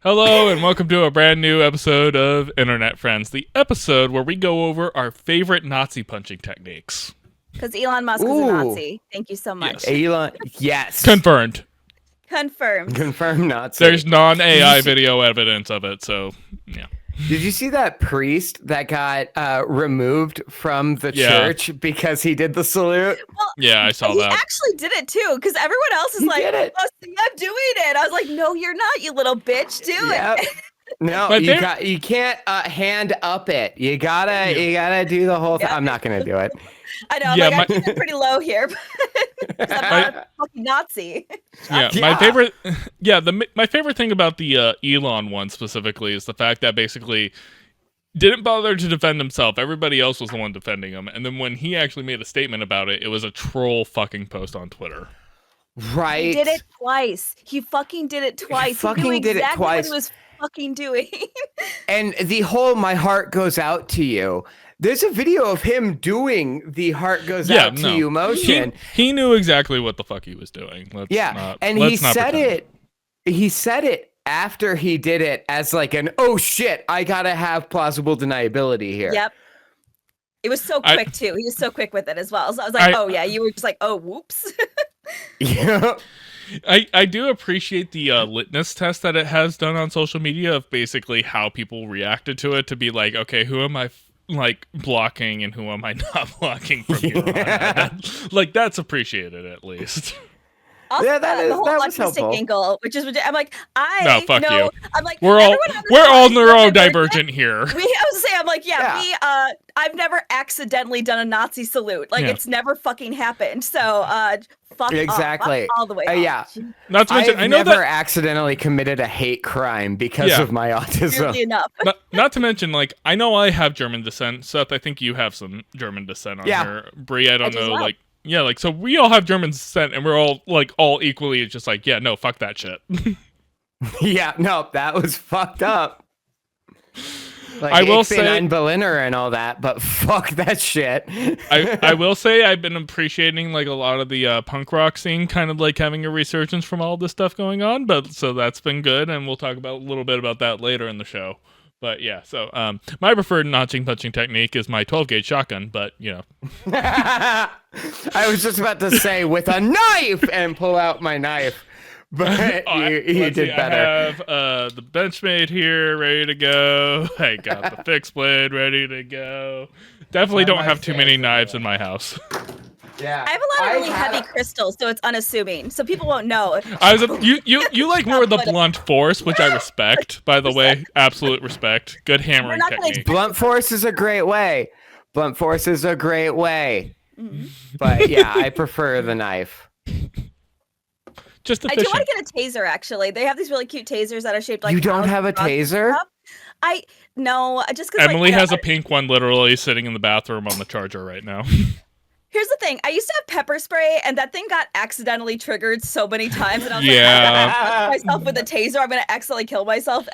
Hello and welcome to a brand new episode of Internet Friends, the episode where we go over our favorite Nazi punching techniques. Because Elon Musk is a Nazi. Thank you so much. Yes. Elon, yes. Confirmed. Confirmed Nazi. There's non-AI video evidence of it, so yeah. Did you see that priest that got removed from the church because he did the salute? Well, yeah, I saw that. He actually did it too, because everyone else is like, oh, see, I'm doing it. I was like, no, you're not, you little bitch. Do it. No, you can't hand up it. You gotta do the whole thing. I'm not gonna do it. I know. I'm keeping pretty low here. I'm not a fucking Nazi. My favorite. My favorite thing about the Elon one specifically is the fact that basically didn't bother to defend himself. Everybody else was the one defending him, and then when he actually made a statement about it, it was a troll fucking post on Twitter. Right. He did it twice. He fucking did it twice. He knew exactly what he was fucking doing. And the whole "my heart goes out to you." There's a video of him doing the "heart goes out to you" motion. He knew exactly what the fuck he was doing. He said it after he did it as like an, oh shit, I gotta have plausible deniability here. Yep. It was so quick too. He was so quick with it as well. So I was like, oh yeah, you were just like, oh whoops. Yeah. I do appreciate the litmus test that it has done on social media of basically how people reacted to it, to be like, okay, who am I blocking and who am I not blocking from here on out? Like, that's appreciated at least. Also, the whole autistic angle, which is, I'm like, no, fuck you. I'm like, we're all neurodivergent here. I was saying, I'm like, I've never accidentally done a Nazi salute. Like, it's never fucking happened. So, fuck exactly. Off, all the way. Yeah. Not to mention, I've never accidentally committed a hate crime because of my autism. Weirdly enough. not to mention, like, I know I have German descent. Seth, I think you have some German descent on here. Brie, I don't know, like. Yeah, like, so we all have German descent, and we're all equally just like, yeah, no, fuck that shit. Yeah, no, that was fucked up. Like, I will say, ein Berliner and all that, but fuck that shit. I will say I've been appreciating, like, a lot of the punk rock scene kind of, like, having a resurgence from all this stuff going on, but so that's been good, and we'll talk about a little bit about that later in the show. But yeah, so my preferred punching technique is my 12-gauge shotgun, but you know. I was just about to say with a knife and pull out my knife, but you did better. I have the Benchmade here ready to go. I got the fixed blade ready to go. Definitely don't have too many knives in my house. Yeah, I have a lot of really heavy crystals, so it's unassuming, so people won't know. You like more of the blunt force, which I respect. By the way, absolute respect. Good hammering technique. Blunt force is a great way. Mm-hmm. But yeah, I prefer the knife. Just efficient. I do want to get a taser. Actually, they have these really cute tasers that are shaped like. You don't have a taser? No, just because Emily has a pink one literally sitting in the bathroom on the charger right now. Here's the thing. I used to have pepper spray, and that thing got accidentally triggered so many times, and I was like, I'm going to myself with a taser. I'm going to accidentally kill myself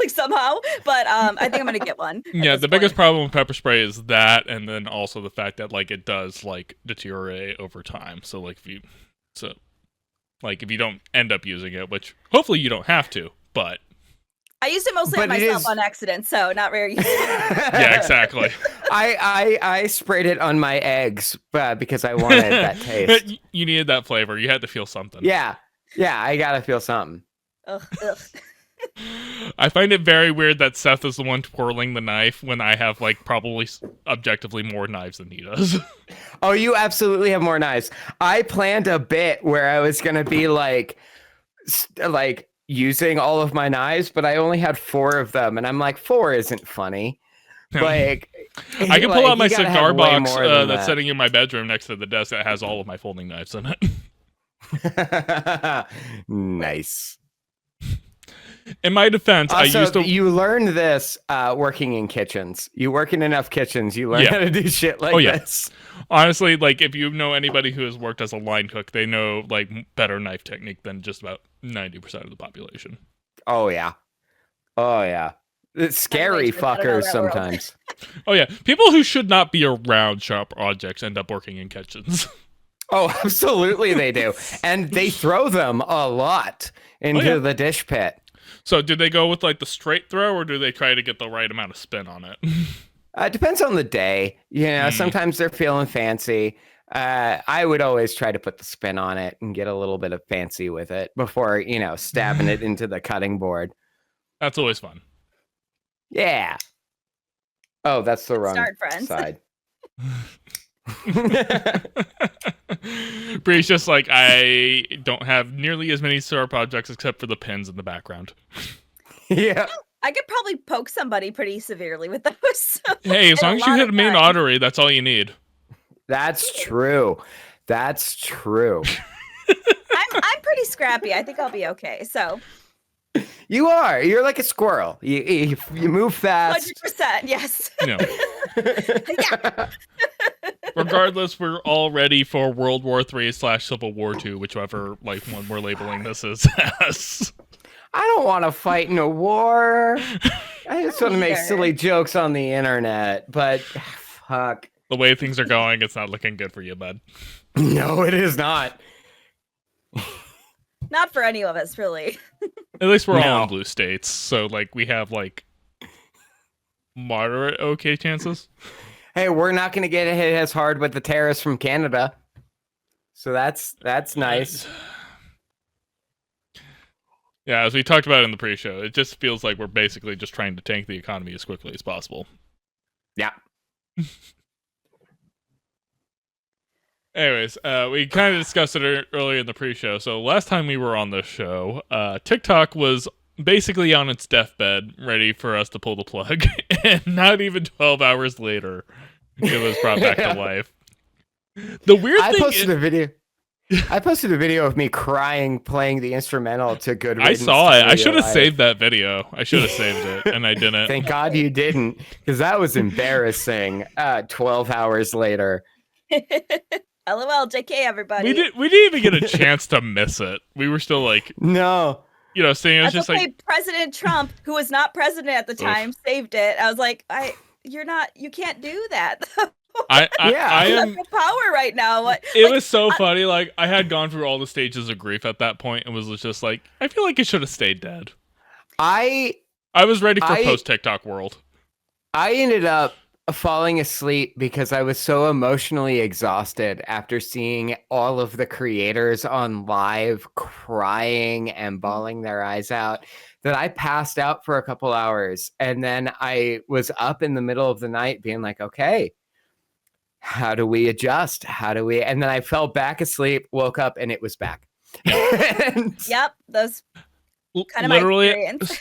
somehow. But I think I'm going to get one. Yeah, the biggest problem with pepper spray is that, and then also the fact that like it does like deteriorate over time. So like if you don't end up using it, which hopefully you don't have to, but. I used it mostly on myself on accident, so not very useful. Yeah, exactly. I sprayed it on my eggs because I wanted that taste. You needed that flavor. You had to feel something. Yeah, I gotta feel something. Ugh. I find it very weird that Seth is the one twirling the knife when I have like probably objectively more knives than he does. Oh, you absolutely have more knives. I planned a bit where I was gonna be like using all of my knives, but I only had 4 of them, and I'm like, 4 isn't funny. Like, I can pull out my cigar box that's sitting in my bedroom next to the desk that has all of my folding knives in it. Nice. In my defense, also, I used to. You learned this working in kitchens. You work in enough kitchens, you learn how to do shit like this. Honestly, like if you know anybody who has worked as a line cook, they know like better knife technique than just about 90% of the population. Oh yeah. It's scary fuckers sometimes. Oh yeah, people who should not be around sharp objects end up working in kitchens. Oh, absolutely they do. And they throw them a lot into the dish pit. So did they go with like the straight throw, or do they try to get the right amount of spin on it? It depends on the day. Sometimes they're feeling fancy. I would always try to put the spin on it and get a little bit of fancy with it before, stabbing it into the cutting board. That's always fun. Yeah. Oh, that's the wrong side. Bree's just like, I don't have nearly as many star projects except for the pins in the background. Yeah. I could probably poke somebody pretty severely with those. Hey, as long as you hit a main artery, that's all you need. That's true. That's true. I'm pretty scrappy. I think I'll be okay. So you are. You're like a squirrel. You move fast. 100%. Yes. No. Yeah. Regardless, we're all ready for World War III/Civil War II, whichever like one we're labeling this as. I don't want to fight in a war. I just want to make silly jokes on the internet, but fuck. The way things are going, it's not looking good for you, bud. No, it is not. Not for any of us, really. At least we're all in blue states, so like we have like moderate okay chances. Hey, we're not going to get hit as hard with the terrorists from Canada, so that's nice. Yeah, as we talked about in the pre-show, it just feels like we're basically just trying to tank the economy as quickly as possible. Yeah. Anyways, we kind of discussed it earlier in the pre-show. So last time we were on this show, TikTok was basically on its deathbed, ready for us to pull the plug. And not even 12 hours later, it was brought back to life. The weird thing I posted a video of me crying playing the instrumental to Good Riddance. I saw it. I should have saved that video. I should have saved it, and I didn't. Thank God you didn't, because that was embarrassing. 12 hours later. LOL, JK, everybody. We didn't even get a chance to miss it. We were still like, no. Saying it was just okay, like President Trump, who was not president at the time, saved it. I was like, you can't do that. I am power right now. It was so funny. Like I had gone through all the stages of grief at that point, and was just like, I feel like it should have stayed dead. I was ready for post TikTok world. I ended up falling asleep because I was so emotionally exhausted after seeing all of the creators on live crying and bawling their eyes out that I passed out for a couple hours, and then I was up in the middle of the night being like, okay, how do we adjust? And then I fell back asleep, woke up, and it was back. Yep, those kind of my experience.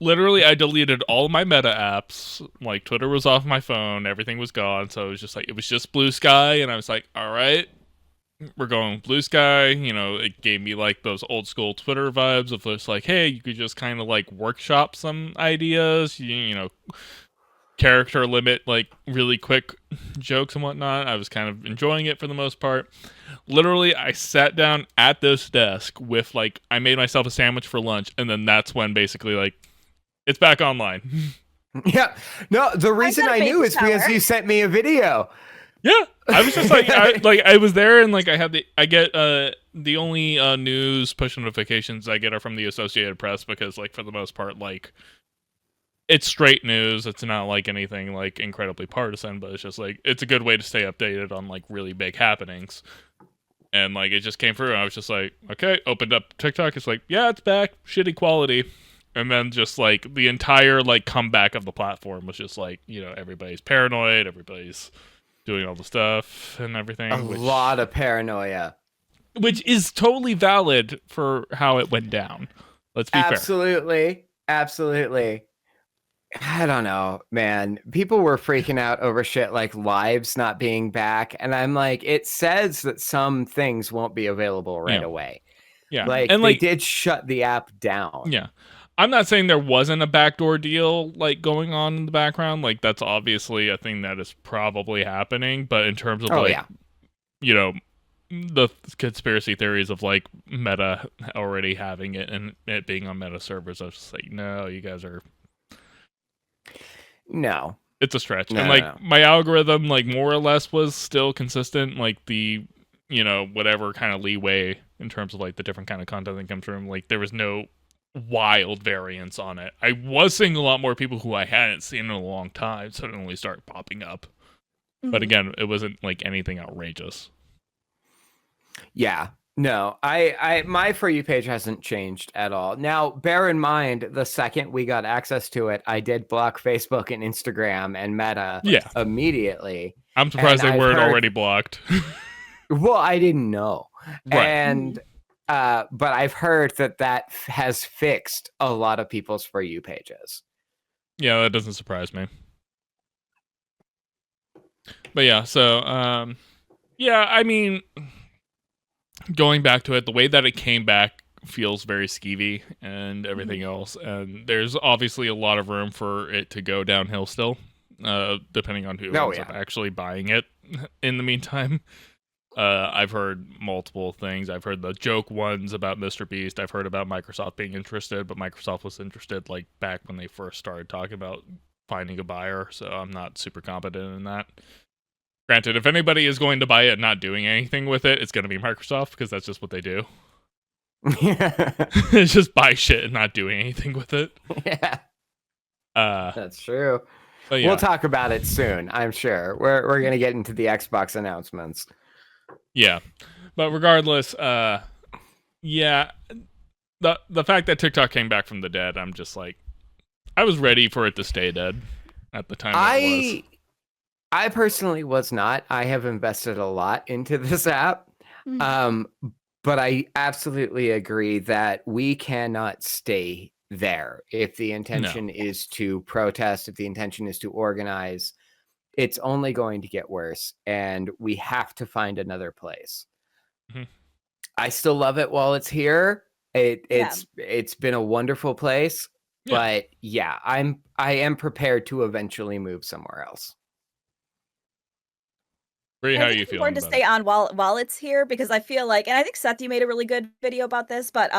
Literally, I deleted all my meta apps. Like Twitter was off my phone, everything was gone. So it was just like it was just Blue Sky, and I was like, all right, we're going Blue Sky. It gave me like those old school Twitter vibes of just like, hey, you could just kind of like workshop some ideas. Character limit like really quick jokes and whatnot. I was kind of enjoying it for the most part. Literally, I sat down at this desk with like I made myself a sandwich for lunch, and then that's when basically like it's back online. Yeah, no, the reason I knew is because you sent me a video. Yeah, I was just like I was there, and like I get the only news push notifications I get are from the Associated Press, because like for the most part like it's straight news. It's not like anything like incredibly partisan, but it's just like it's a good way to stay updated on like really big happenings. And like it just came through, and I was just like, okay, opened up TikTok. It's like, yeah, it's back, shitty quality. And then just like the entire like comeback of the platform was just like, everybody's paranoid, everybody's doing all the stuff and everything. A lot of paranoia. Which is totally valid for how it went down. Let's be fair. Absolutely. I don't know, man. People were freaking out over shit like lives not being back. And I'm like, it says that some things won't be available right away. Yeah. Like, and they did shut the app down. Yeah. I'm not saying there wasn't a backdoor deal like going on in the background. Like that's obviously a thing that is probably happening. But in terms of the conspiracy theories of like Meta already having it and it being on Meta servers, I was just like, no, you guys are... No, it's a stretch. And like my algorithm like more or less was still consistent, like the whatever kind of leeway in terms of like the different kind of content that comes from, like there was no wild variance on it. I was seeing a lot more people who I hadn't seen in a long time suddenly start popping up. But again, it wasn't like anything outrageous. Yeah. No, I my For You page hasn't changed at all. Now, bear in mind, the second we got access to it, I did block Facebook and Instagram and Meta immediately. I'm surprised they weren't already blocked. Well, I didn't know. Right. And but I've heard that has fixed a lot of people's For You pages. Yeah, that doesn't surprise me. But yeah, so yeah, I mean, going back to it, the way that it came back feels very skeevy and everything else, and there's obviously a lot of room for it to go downhill still, depending on who ends up actually buying it. In the meantime, I've heard multiple things. I've heard the joke ones about Mr. Beast. I've heard about Microsoft being interested, but Microsoft was interested like back when they first started talking about finding a buyer, so I'm not super competent in that. Granted, if anybody is going to buy it and not doing anything with it, it's going to be Microsoft, because that's just what they do. It's just buy shit and not doing anything with it. Yeah. That's true. Yeah. We'll talk about it soon, I'm sure. We're going to get into the Xbox announcements. Yeah. But regardless, yeah, the fact that TikTok came back from the dead, I'm just like, I was ready for it to stay dead at the time it was. I personally was not. I have invested a lot into this app. But I absolutely agree that we cannot stay there. If the intention is to protest, if the intention is to organize, it's only going to get worse, and we have to find another place. I still love it while it's here. It's been a wonderful place, but yeah, I am prepared to eventually move somewhere else. Brie, how are you feeling? It's important to stay on while it's here, because I feel like, and I think Seth, you made a really good video about this, but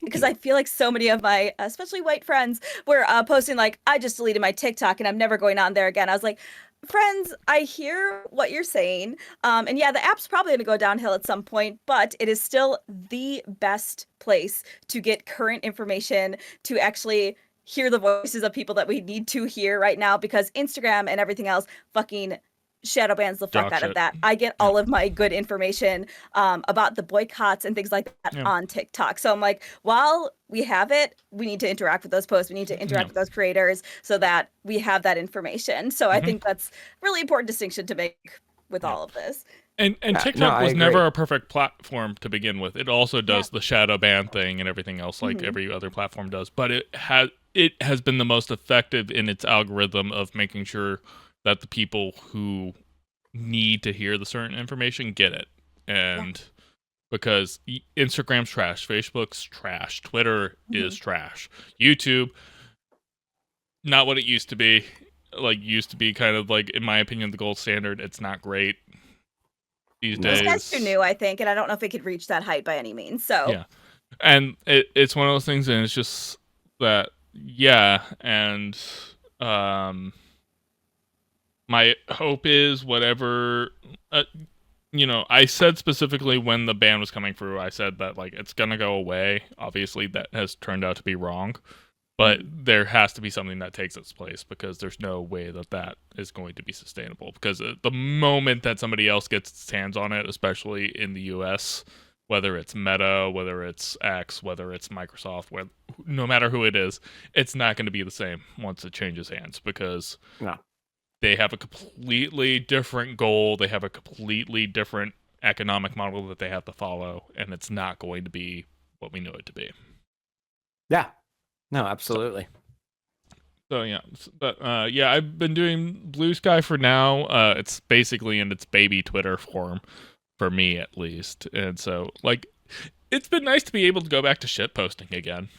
because I feel like so many of my, especially white friends, were posting like, I just deleted my TikTok and I'm never going on there again. I was like, friends, I hear what you're saying. And yeah, the app's probably going to go downhill at some point, but it is still the best place to get current information, to actually hear the voices of people that we need to hear right now, because Instagram and everything else fucking shadow bans the fuck out of that. I get all of my good information about the boycotts and things like that on TikTok. So I'm like, while we have it, we need to interact with those posts. We need to interact with those creators so that we have that information. So I think that's really important distinction to make with all of this. And TikTok was never a perfect platform to begin with. It also does the shadow ban thing and everything else like every other platform does. But it has been the most effective in its algorithm of making sure that the people who need to hear the certain information get it. And because Instagram's trash, Facebook's trash, Twitter is trash, YouTube, not what it used to be. Like, used to be kind of like, in my opinion, the gold standard. It's not great these days. It's too new, I think, and I don't know if it could reach that height by any means. So yeah, and it's one of those things, and it's just that and my hope is whatever, I said specifically when the ban was coming through, I said that, like, it's going to go away. Obviously, that has turned out to be wrong. But there has to be something that takes its place, because there's no way that is going to be sustainable. Because the moment that somebody else gets its hands on it, especially in the US, whether it's Meta, whether it's X, whether it's Microsoft, no matter who it is, it's not going to be the same once it changes hands, because they have a completely different goal. They have a completely different economic model that they have to follow, and it's not going to be what we know it to be. Yeah. No, absolutely. So yeah, but I've been doing Blue Sky for now. It's basically in its baby Twitter form, for me at least. And so, like, it's been nice to be able to go back to shit posting again.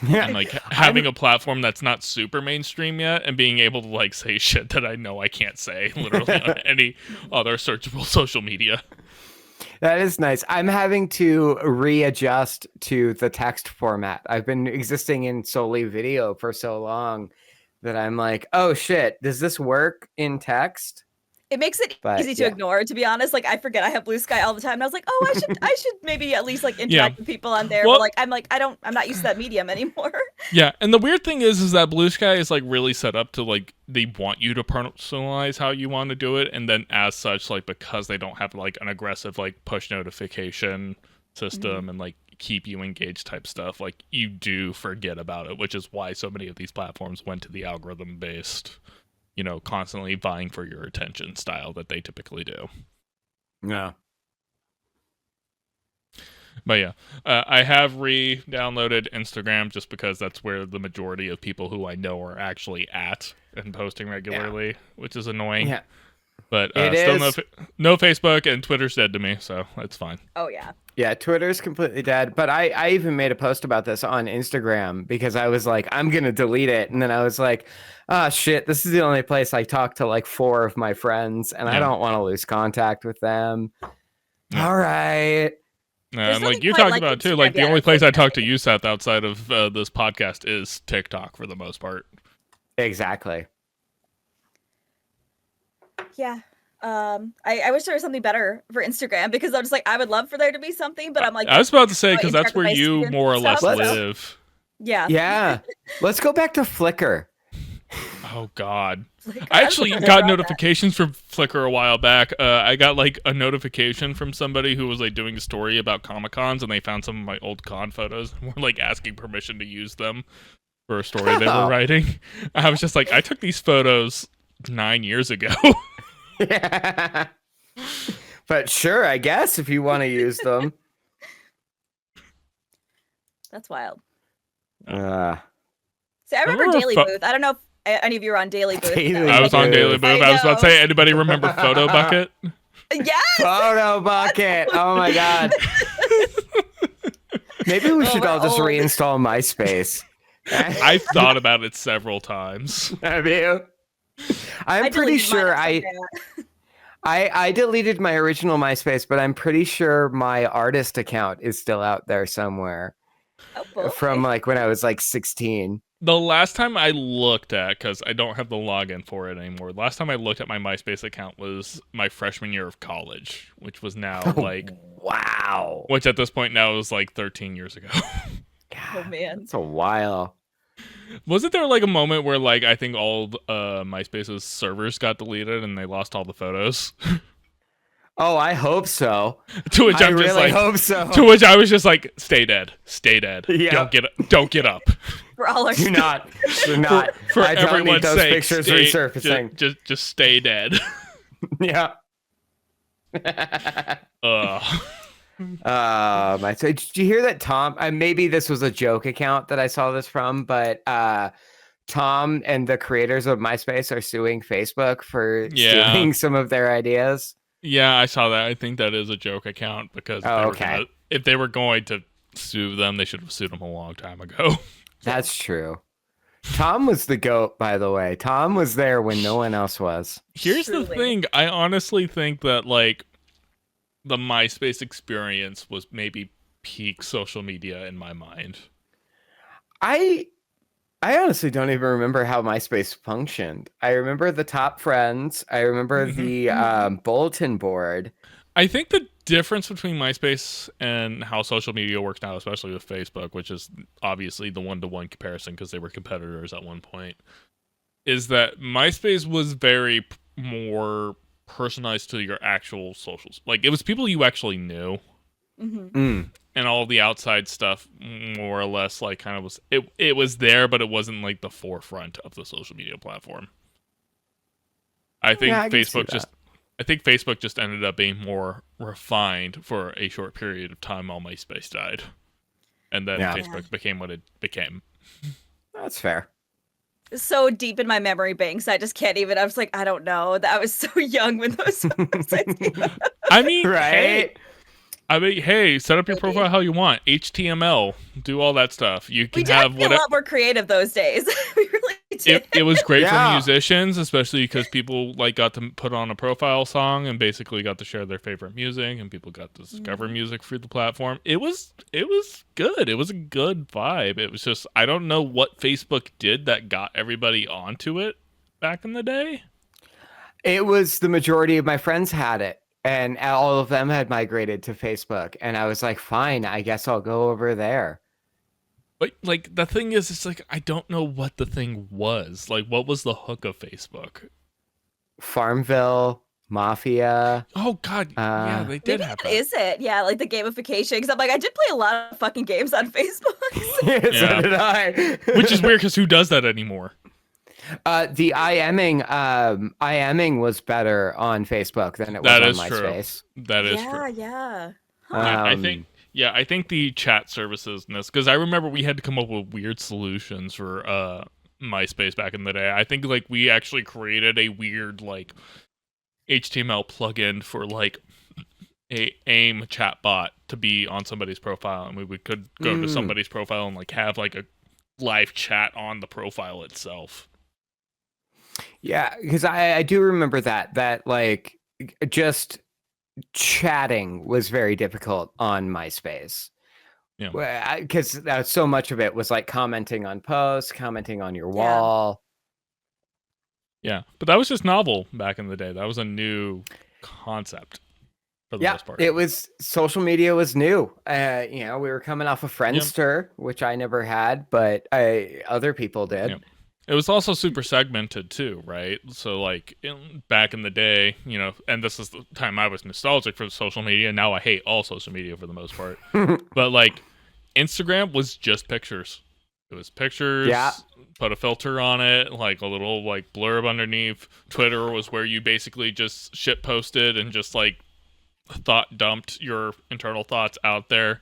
And like having a platform that's not super mainstream yet, and being able to like say shit that I know I can't say literally on any other searchable social media. That is nice. I'm having to readjust to the text format. I've been existing in solely video for so long that I'm like, oh shit, does this work in text? It makes it But, easy to yeah. ignore, to be honest. Like, I forget I have Blue Sky all the time. And I was like, oh, I should maybe at least like interact with people on there. Well, but I'm not used to that medium anymore. Yeah, and the weird thing is that Blue Sky is like really set up to like they want you to personalize how you want to do it, and then as such, like because they don't have like an aggressive like push notification system and like keep you engaged type stuff, like you do forget about it, which is why so many of these platforms went to the algorithm based, constantly vying for your attention style that they typically do. Yeah. But yeah, I have re-downloaded Instagram just because that's where the majority of people who I know are actually at and posting regularly, which is annoying. Yeah. But It still is. no Facebook, and Twitter's dead to me, so it's fine. Oh yeah. Yeah, Twitter's completely dead. But I even made a post about this on Instagram because I was like, I'm going to delete it. And then I was like, oh, shit, this is the only place I talk to like 4 of my friends, and I don't want to lose contact with them. Yeah. All right. And like you talked about too, like the only place I talk to you, Seth, outside of this podcast is TikTok for the most part. Exactly. Yeah. I wish there was something better for Instagram because I'm just like, I would love for there to be something, but I'm like, I was about to say, because that's interact with where my you students more or and less stuff, so- live. Yeah. Yeah. Let's go back to Flickr. Oh God! Flickr. I actually got notifications from Flickr a while back. I got like a notification from somebody who was like doing a story about Comic-Cons, and they found some of my old con photos and were like asking permission to use them for a story they were writing. I was just like, I took these photos 9 years ago. Yeah. But sure, I guess if you want to use them. That's wild. See, I Remember remember Daily Booth. I don't know if any of you were on Daily Booth. Daily I was on Daily Booth. I was about to say, anybody remember Photo Bucket? Yes! Photo Bucket. Oh my God. Maybe we should all just reinstall MySpace. I've thought about it several times. Have you? I'm pretty sure I deleted my original MySpace, but I'm pretty sure my artist account is still out there somewhere. From like when I was like 16. The last time I looked at, because I don't have the login for it anymore, last time I looked at my MySpace account was my freshman year of college, which was now like... Wow. Which at this point now is like 13 years ago. Oh man. It's a while. Wasn't there like a moment where like I think all MySpace's servers got deleted and they lost all the photos? Oh, I hope so. To which I I'm just really like, hope so. To which I was just like, stay dead, stay dead. Yeah. Don't get up. For all our Do not. For I don't need everyone's those sake, pictures stay, resurfacing. just stay dead. Yeah. So did you hear that Tom? Maybe this was a joke account that I saw this from, but Tom and the creators of MySpace are suing Facebook for stealing some of their ideas. Yeah, I saw that. I think that is a joke account because if they were going to sue them, they should have sued them a long time ago. That's true. Tom was the GOAT, by the way. Tom was there when no one else was. Here's the thing. I honestly think that like the MySpace experience was maybe peak social media in my mind. I honestly don't even remember how MySpace functioned. I remember the top friends. I remember the bulletin board. I think the difference between MySpace and how social media works now, especially with Facebook, which is obviously the one-to-one comparison because they were competitors at one point, is that MySpace was very more personalized to your actual socials. Like, it was people you actually knew. And all the outside stuff more or less like kind of was it was there, but it wasn't like the forefront of the social media platform. I think Facebook just ended up being more refined for a short period of time while MySpace died. And then Facebook became what it became. That's fair. So deep in my memory banks, I just can't even. I was like, I don't know. I was so young when those websites came out. I mean, right? Hey, set up your profile how you want. HTML, do all that stuff. You can we have whatever. A lot more creative those days. We really did. It was great for musicians, especially because people like got to put on a profile song and basically got to share their favorite music, and people got to discover music through the platform. It was good. It was a good vibe. It was just I don't know what Facebook did that got everybody onto it back in the day. It was the majority of my friends had it, and all of them had migrated to Facebook. And I was like, fine, I guess I'll go over there. But like the thing is, it's like I don't know what the thing was. Like, what was the hook of Facebook? Farmville, Mafia. Oh God, yeah, they did have that. Is it? Yeah, like the gamification. Because I'm like, I did play a lot of fucking games on Facebook. So did I. Which is weird because who does that anymore? The IMing was better on Facebook than it was on MySpace. That is true. Yeah. Huh. I think the chat services and this, because I remember we had to come up with weird solutions for MySpace back in the day. I think like we actually created a weird like HTML plugin for like a AIM chatbot to be on somebody's profile, and we could go to somebody's profile and like have like a live chat on the profile itself. Yeah, because I do remember that like just chatting was very difficult on MySpace. Yeah, because so much of it was like commenting on posts, commenting on your wall. Yeah, but that was just novel back in the day. That was a new concept for the most part. It was, social media was new. We were coming off of Friendster, which I never had, but other people did. Yep. It was also super segmented too, right? So like back in the day, and this is the time I was nostalgic for social media. Now I hate all social media for the most part. But like Instagram was just pictures. It was pictures, put a filter on it, like a little like blurb underneath. Twitter was where you basically just shit posted and just like thought dumped your internal thoughts out there.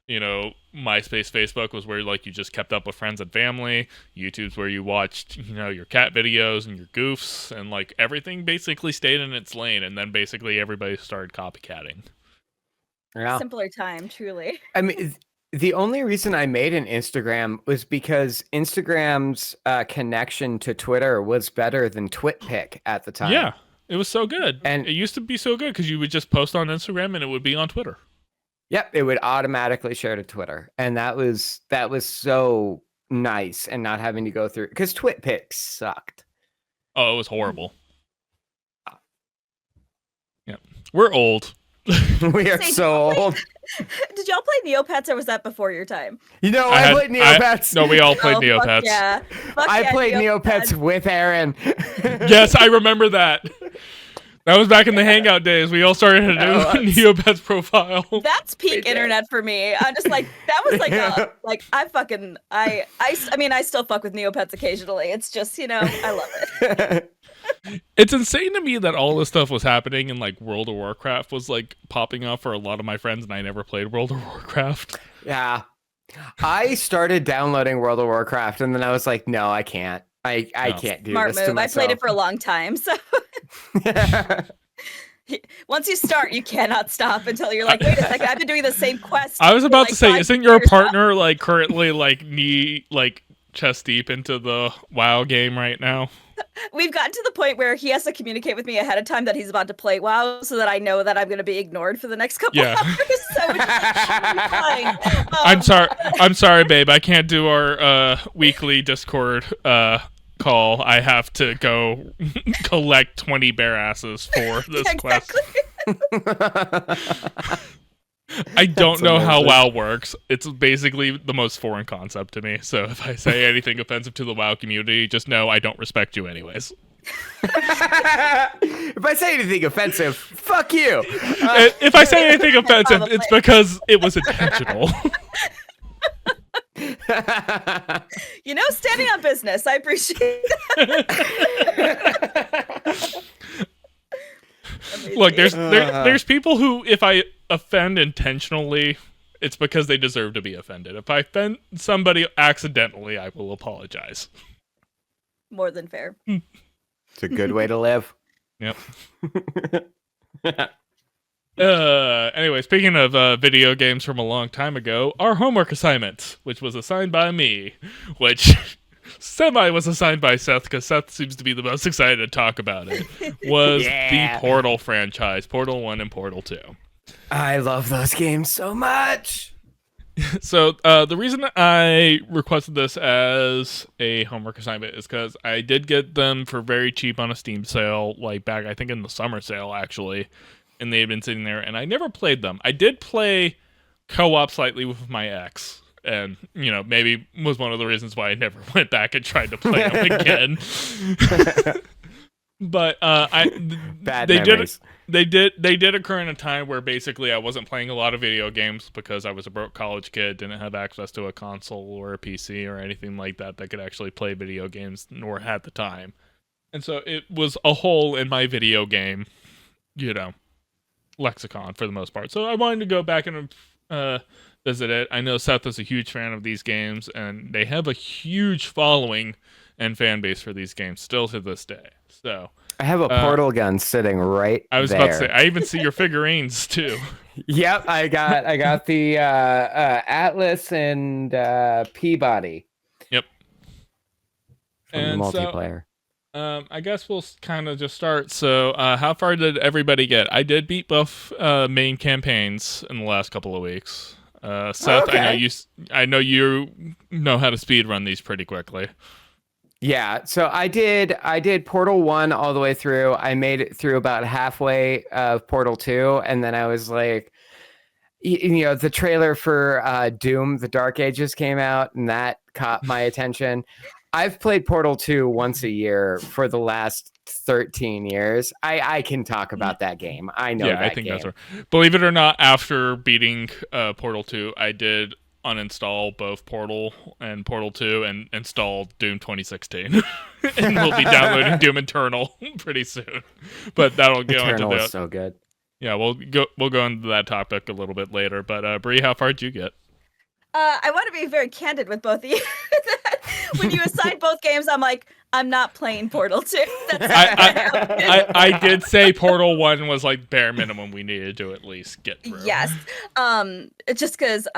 MySpace, Facebook was where like you just kept up with friends and family. YouTube's where you watched, your cat videos and your goofs, and like everything basically stayed in its lane, and then basically everybody started copycatting. Yeah. Simpler time, truly. I mean, the only reason I made an Instagram was because Instagram's connection to Twitter was better than TwitPic at the time. Yeah, it was so good. And it used to be so good because you would just post on Instagram and it would be on Twitter. Yep, it would automatically share to Twitter, and that was so nice, and not having to go through, because TwitPic sucked. Oh, it was horrible. Yeah, we're old. We are so old. Did y'all play Neopets, or was that before your time? I played Neopets. No, we all played Neopets. I played Neopets with Aaron. Yes, I remember that. That was back in the Hangout days. We all started a new Neopets profile. That's peak internet for me. I'm just like, that was like I still fuck with Neopets occasionally. It's just, I love it. It's insane to me that all this stuff was happening, and like World of Warcraft was like popping up for a lot of my friends, and I never played World of Warcraft. Yeah. I started downloading World of Warcraft, and then I was like, no, I can't. I can't do Smart this move. to myself. I played it for a long time, so once you start, you cannot stop until you're like, wait a second, I've been doing the same quest. I was about to say, isn't your partner now? like currently like chest deep into the WoW game right now? We've gotten to the point where he has to communicate with me ahead of time that he's about to play WoW, so that I know that I'm going to be ignored for the next couple hours. So it's just fine. I'm sorry, babe. I can't do our weekly Discord call. I have to go collect 20 bear asses for this quest. I don't know how WoW works. It's basically the most foreign concept to me. So if I say anything offensive to the WoW community, just know I don't respect you anyways. If I say anything offensive, fuck you. If I say anything offensive, it's because it was intentional. Standing on business. I appreciate that. Look, there's people who, if I offend intentionally, it's because they deserve to be offended. If I offend somebody accidentally, I will apologize. More than fair. It's a good way to live. Yep. Anyway, speaking of video games from a long time ago, our homework assignment, which was assigned by me, which semi was assigned by Seth, because Seth seems to be the most excited to talk about it, was the Portal franchise, Portal 1 and Portal 2. I love those games so much. So the reason I requested this as a homework assignment is because I did get them for very cheap on a Steam sale, like back I think in the summer sale actually, and they've been sitting there, and I never played them. I did play co-op slightly with my ex, and maybe was one of the reasons why I never went back and tried to play them again. But Bad they memories. they did occur in a time where basically I wasn't playing a lot of video games because I was a broke college kid, didn't have access to a console or a PC or anything like that that could actually play video games, nor had the time. And so it was a hole in my video game, lexicon for the most part. So I wanted to go back and visit it. I know Seth is a huge fan of these games, and they have a huge following and fan base for these games still to this day. So I have a portal gun sitting right I was there. about to say, I even see your figurines too. Yep, I got the Atlas and Peabody. Yep. From And the multiplayer. So, I guess we'll kind of just start. So, how far did everybody get? I did beat both main campaigns in the last couple of weeks. Seth, Okay. I know you know how to speed run these pretty quickly. Yeah, so I did Portal 1 all the way through. I made it through about halfway of Portal 2, and then I was like, the trailer for Doom, The Dark Ages came out, and that caught my attention. I've played Portal 2 once a year for the last 13 years. I can talk about that game. I know that I think game. that's right. Believe it or not, after beating Portal 2, I did uninstall both Portal and Portal 2 and install Doom 2016. And we'll be downloading Doom Eternal pretty soon. But that'll go Eternal into is so good. Yeah, we'll go into that topic a little bit later. But Brie, how far did you get? I want to be very candid with both of you. When you assign both games, I'm like, I'm not playing Portal 2. I did say Portal 1 was like bare minimum we needed to at least get through. Yes. Just because,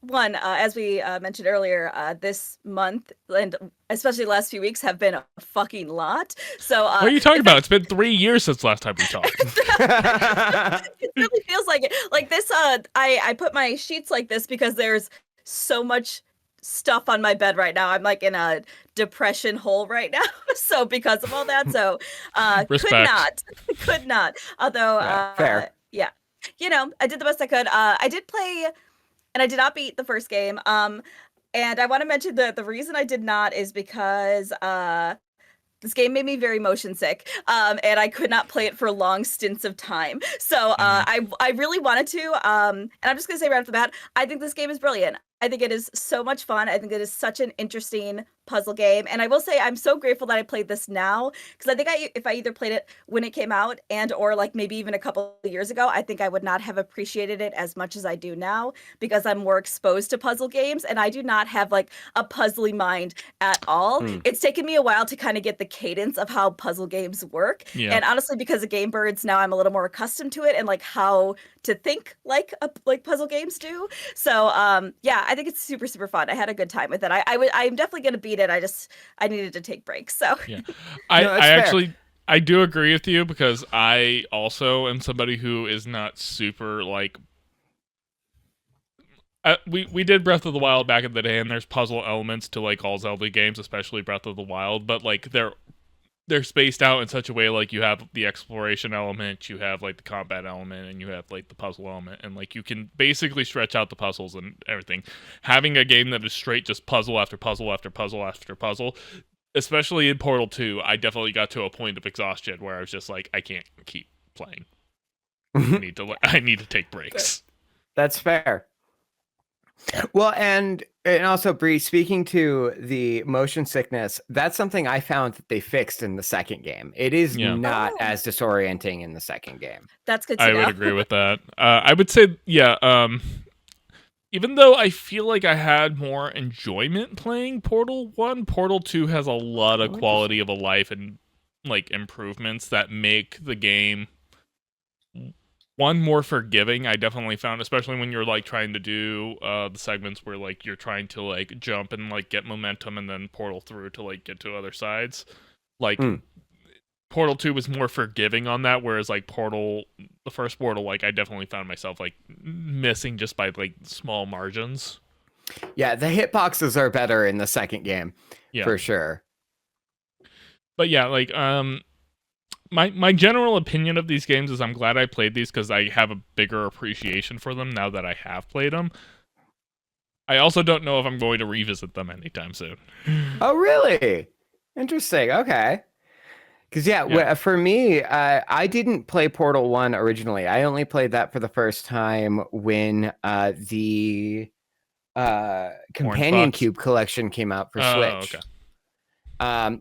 one, as we mentioned earlier, this month, and especially the last few weeks, have been a fucking lot. So, what are you talking about? It's been 3 years since last time we talked. It really feels like it. Like this, I put my sheets like this because there's so much stuff on my bed right now. I'm like in a depression hole right now. So because of all that, so could not. Although fair. Yeah. I did the best I could. I did play, and I did not beat the first game. And I want to mention the reason I did not is because this game made me very motion sick, and I could not play it for long stints of time. So I really wanted to, and I'm just gonna say right off the bat, I think this game is brilliant. I think it is so much fun. I think it is such an interesting puzzle game, and I will say I'm so grateful that I played this now, because I think if I either played it when it came out and or like maybe even a couple of years ago, I think I would not have appreciated it as much as I do now, because I'm more exposed to puzzle games, and I do not have like a puzzly mind at all. It's taken me a while to kind of get the cadence of how puzzle games work, and honestly, because of Game Birds, now I'm a little more accustomed to it and like how to think like puzzle games do. So yeah, I think it's super, super fun. I had a good time with it. I'm definitely gonna beat it. I needed to take breaks. So yeah, I do agree with you, because I also am somebody who is not super like. We did Breath of the Wild back in the day, and there's puzzle elements to like all Zelda games, especially Breath of the Wild. But like they're spaced out in such a way, like you have the exploration element, you have like the combat element, and you have like the puzzle element, and like you can basically stretch out the puzzles and everything. Having a game that is straight just puzzle after puzzle after puzzle after puzzle, especially in Portal 2, I definitely got to a point of exhaustion where I was just like, I can't keep playing. I need to take breaks. That's fair. Well, and also, Bree, speaking to the motion sickness, that's something I found that they fixed in the second game. It is not as disorienting in the second game. That's good to know. I would agree with that. I would say, even though I feel like I had more enjoyment playing Portal 1, Portal 2 has a lot of quality of a life and like improvements that make the game more forgiving. I definitely found, especially when you're like trying to do the segments where like you're trying to like jump and like get momentum and then portal through to like get to other sides. Like Portal 2 was more forgiving on that, whereas like the first Portal, like I definitely found myself like missing just by like small margins. Yeah, the hitboxes are better in the second game, for sure. But yeah, like my general opinion of these games is I'm glad I played these because I have a bigger appreciation for them now that I have played them. I also don't know if I'm going to revisit them anytime soon. Oh, really? Interesting. Okay. Because for me, I didn't play Portal 1 originally. I only played that for the first time when the Companion Cube collection came out for Switch. Okay.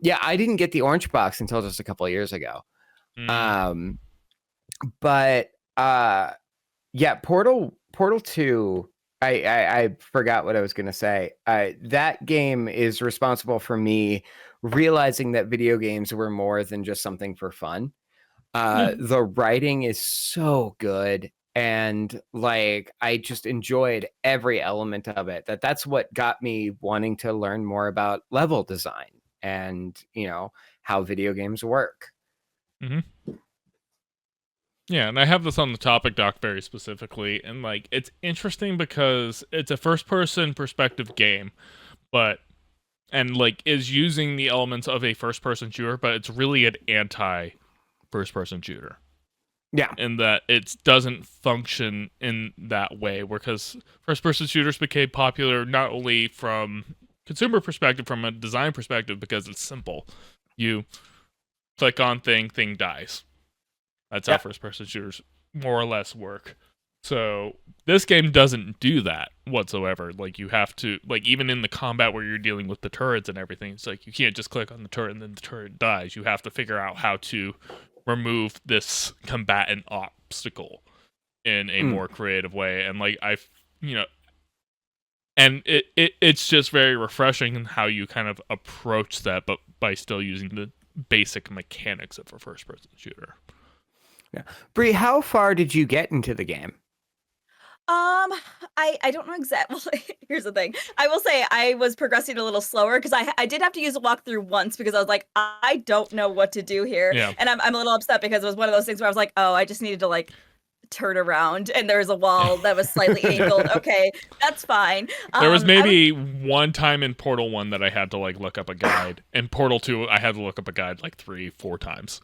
Yeah, I didn't get the orange box until just a couple of years ago. But yeah, Portal 2, I forgot what I was going to say. That game is responsible for me realizing that video games were more than just something for fun. The writing is so good, and like I just enjoyed every element of it. That's what got me wanting to learn more about level design and, how video games work. Yeah, and I have this on the topic doc very specifically, and like it's interesting because it's a first-person perspective game, and like is using the elements of a first-person shooter, but it's really an anti-first-person shooter. Yeah, in that it doesn't function in that way, because first-person shooters became popular not only from consumer perspective, from a design perspective, because it's simple. You click on thing dies. That's how first-person shooters more or less work. So this game doesn't do that whatsoever. Like you have to, like even in the combat where you're dealing with the turrets and everything, it's like you can't just click on the turret and then the turret dies. You have to figure out how to remove this combatant obstacle in a more creative way. And like and it's just very refreshing in how you kind of approach that, but by still using the basic mechanics of a first-person shooter. Yeah. Brie, how far did you get into the game? I don't know exactly. Here's the thing. I will say I was progressing a little slower because I did have to use a walkthrough once because I was like, I don't know what to do here. Yeah. And I'm a little upset because it was one of those things where I was like, oh, I just needed to like turn around and there was a wall that was slightly angled. Okay, that's fine. There was maybe one time in Portal 1 that I had to like look up a guide. In Portal 2, I had to look up a guide like 3-4 times.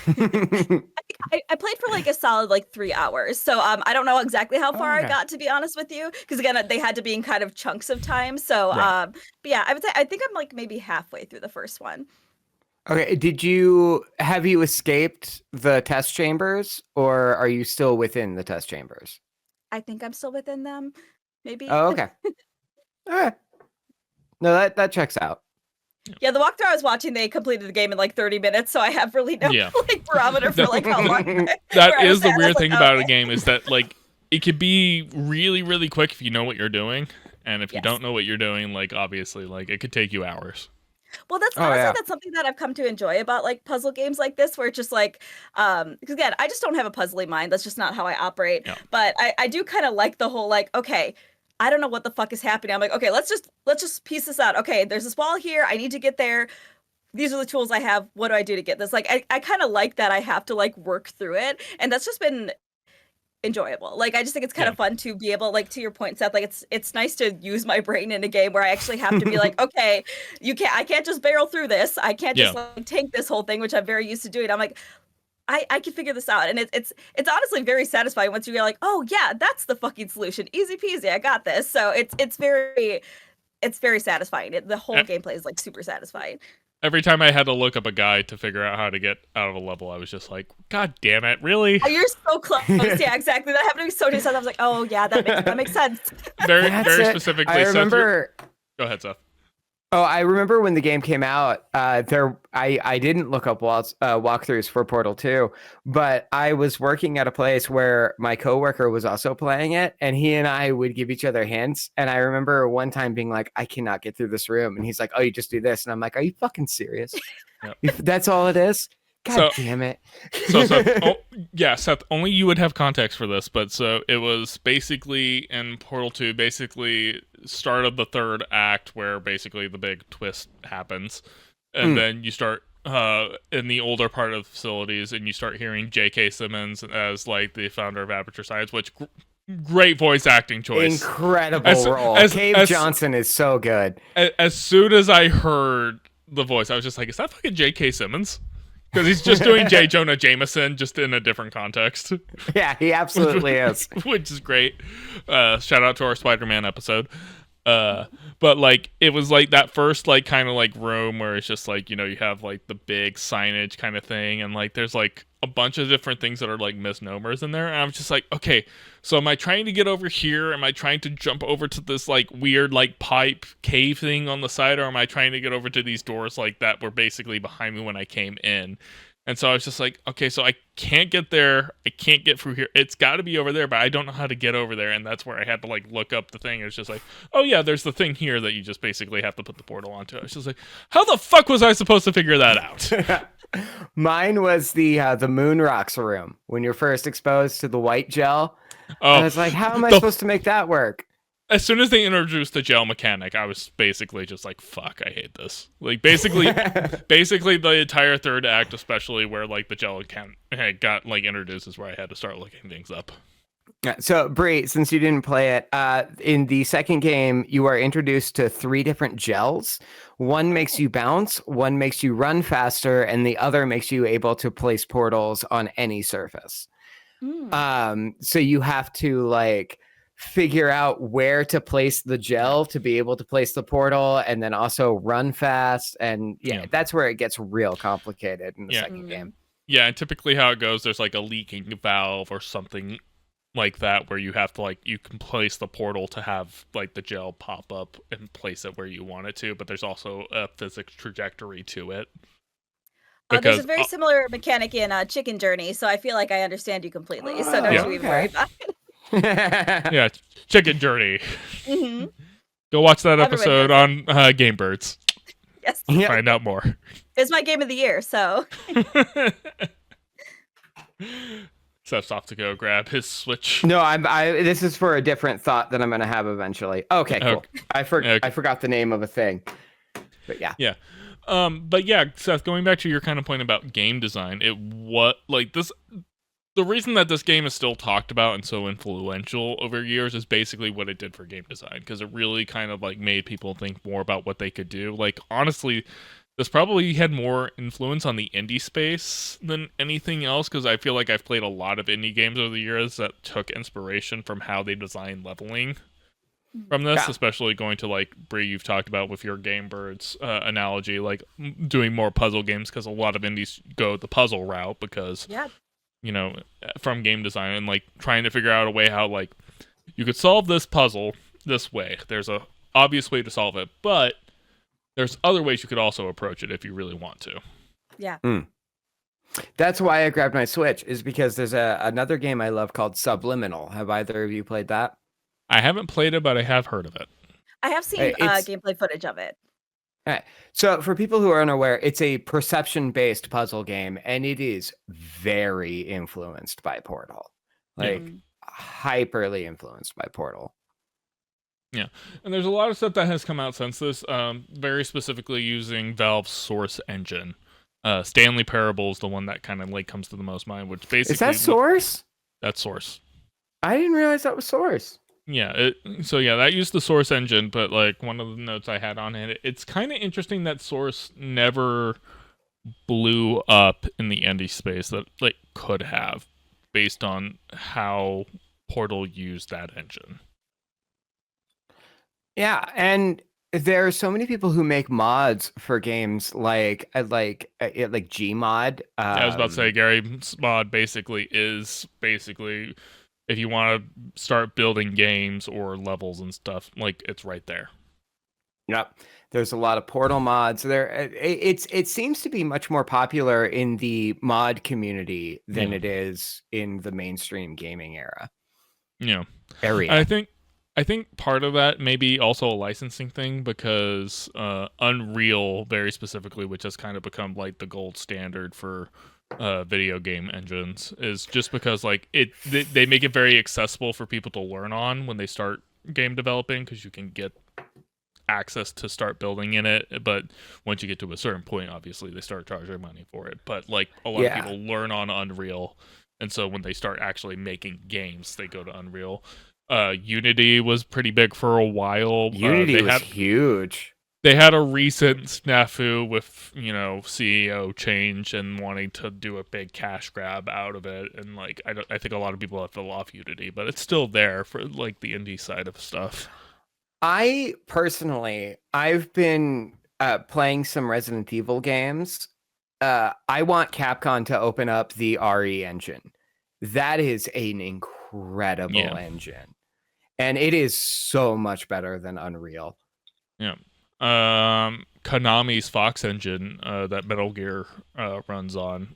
I played for like a solid like 3 hours. So I don't know exactly how far I got, to be honest with you, because again they had to be in kind of chunks of time. So but yeah, I would say I think I'm like maybe halfway through the first one. Okay, have you escaped the test chambers, or are you still within the test chambers? I think I'm still within them, maybe. Oh, okay. All right. No, that checks out. Yeah, the walkthrough I was watching, they completed the game in like 30 minutes, so I have really no like barometer for like how long. That is the weird thing about a game, is that like it could be really, really quick if you know what you're doing, and if you don't know what you're doing, like obviously, like it could take you hours. Well, that's honestly that's something that I've come to enjoy about like puzzle games like this, where it's just like, because again, I just don't have a puzzly mind. That's just not how I operate. Yeah. But I do kind of like the whole like, okay, I don't know what the fuck is happening. I'm like, okay, let's just piece this out. Okay, there's this wall here. I need to get there. These are the tools I have. What do I do to get this? Like, I kind of like that I have to like work through it, and that's just been enjoyable. Like I just think it's kind of fun to be able, like to your point, Seth, like it's nice to use my brain in a game where I actually have to be like, okay, I can't just barrel through this. I can't just like tank this whole thing, which I'm very used to doing. I'm like, I can figure this out. And it's honestly very satisfying once you get like, oh yeah, that's the fucking solution. Easy peasy, I got this. So it's very satisfying. The whole gameplay is like super satisfying. Every time I had to look up a guide to figure out how to get out of a level, I was just like, God damn it, really? Oh, you're so close. Yeah, exactly. That happened to me so many times. I was like, oh yeah, that makes sense. Very specifically. I remember. Go ahead, Seth. Oh, I remember when the game came out, I didn't look up walkthroughs for Portal 2, but I was working at a place where my coworker was also playing it, and he and I would give each other hints. And I remember one time being like, I cannot get through this room. And he's like, oh, you just do this. And I'm like, are you fucking serious? Yep. If that's all it is? God damn it. Seth, only you would have context for this, but so it was basically in Portal 2, basically start of the third act where basically the big twist happens. And then you start in the older part of facilities and you start hearing J.K. Simmons as like the founder of Aperture Science, which Great voice acting choice. Incredible role. Cave Johnson is so good. As soon as I heard the voice, I was just like, is that fucking J.K. Simmons? Because he's just doing J. Jonah Jameson, just in a different context. Yeah, he absolutely is. Which is great. Shout out to our Spider-Man episode. But like it was like that first like kind of like room where it's just like, you know, you have like the big signage kind of thing, and like there's like a bunch of different things that are like misnomers in there, and I was just like, okay, so am I trying to get over here? Am I trying to jump over to this like weird like pipe cave thing on the side, or am I trying to get over to these doors like that were basically behind me when I came in? And so I was just like, okay, so I can't get there. I can't get through here. It's got to be over there, but I don't know how to get over there. And that's where I had to like look up the thing. It was just like, oh yeah, there's the thing here that you just basically have to put the portal onto. I was just like, how the fuck was I supposed to figure that out? Mine was the moon rocks room when you're first exposed to the white gel. Oh, I was like, how am I supposed to make that work? As soon as they introduced the gel mechanic, I was basically just like, fuck, I hate this. Like, basically the entire third act, especially where, like, the gel had got, like, introduced, is where I had to start looking things up. So, Brie, since you didn't play it, in the second game, you are introduced to 3 different gels. One makes you bounce, one makes you run faster, and the other makes you able to place portals on any surface. So you have to, like, figure out where to place the gel to be able to place the portal, and then also run fast, and that's where it gets real complicated in the second game. Yeah, and typically how it goes, there's like a leaking valve or something like that where you have to like, you can place the portal to have like the gel pop up and place it where you want it to, but there's also a physics trajectory to it. There's a very similar mechanic in Chicken Journey, so I feel like I understand you completely, so don't you even worry about it. Yeah, Chicken Journey. Mm-hmm. Go watch that episode on Game Birds. Yes. Find out more. It's my game of the year, so. Seth's off to go grab his Switch. No, this is for a different thought that I'm going to have eventually. Okay, cool. Okay. I forgot the name of a thing. But yeah. Yeah. But yeah, Seth, going back to your kind of point about game design, the reason that this game is still talked about and so influential over years is basically what it did for game design, because it really kind of like made people think more about what they could do. Like, honestly, this probably had more influence on the indie space than anything else, because I feel like I've played a lot of indie games over the years that took inspiration from how they design leveling from this, especially going to like Brie, you've talked about with your Game Birds analogy, like doing more puzzle games, because a lot of indies go the puzzle route because you know, from game design, and like trying to figure out a way how like you could solve this puzzle this way. There's a obvious way to solve it, but there's other ways you could also approach it if you really want to. Yeah. That's why I grabbed my Switch, is because there's another game I love called Subliminal. Have either of you played that? I haven't played it, but I have heard of it. I have seen gameplay footage of it. All right. So for people who are unaware, it's a perception-based puzzle game, and it is very influenced by Portal. Like, hyperly influenced by Portal. Yeah. And there's a lot of stuff that has come out since this, very specifically using Valve's Source engine. Stanley Parable is the one that kind of like comes to the most mind, which basically... Is that Source? That's Source. I didn't realize that was Source. Yeah, that used the Source engine, but like one of the notes I had on it, it's kind of interesting that Source never blew up in the indie space that like could have, based on how Portal used that engine. Yeah, and there are so many people who make mods for games like Gmod. I was about to say Gary's mod basically if you want to start building games or levels and stuff, like it's right there. Yep. There's a lot of Portal mods there. It seems to be much more popular in the mod community than it is in the mainstream gaming era. Yeah. Area. I think part of that may be also a licensing thing, because Unreal, very specifically, which has kind of become like the gold standard for video game engines, is just because like they make it very accessible for people to learn on when they start game developing, because you can get access to start building in it, but once you get to a certain point, obviously they start charging money for it. But like a lot of people learn on Unreal, And so when they start actually making games, they go to Unreal. Unity was pretty big for a while. Unity was huge. They had a recent snafu with, CEO change and wanting to do a big cash grab out of it. And like, I think a lot of people have fell off Unity, but it's still there for like the indie side of stuff. I've been playing some Resident Evil games. I want Capcom to open up the RE engine. That is an incredible engine. And it is so much better than Unreal. Yeah. Konami's Fox engine that Metal Gear runs on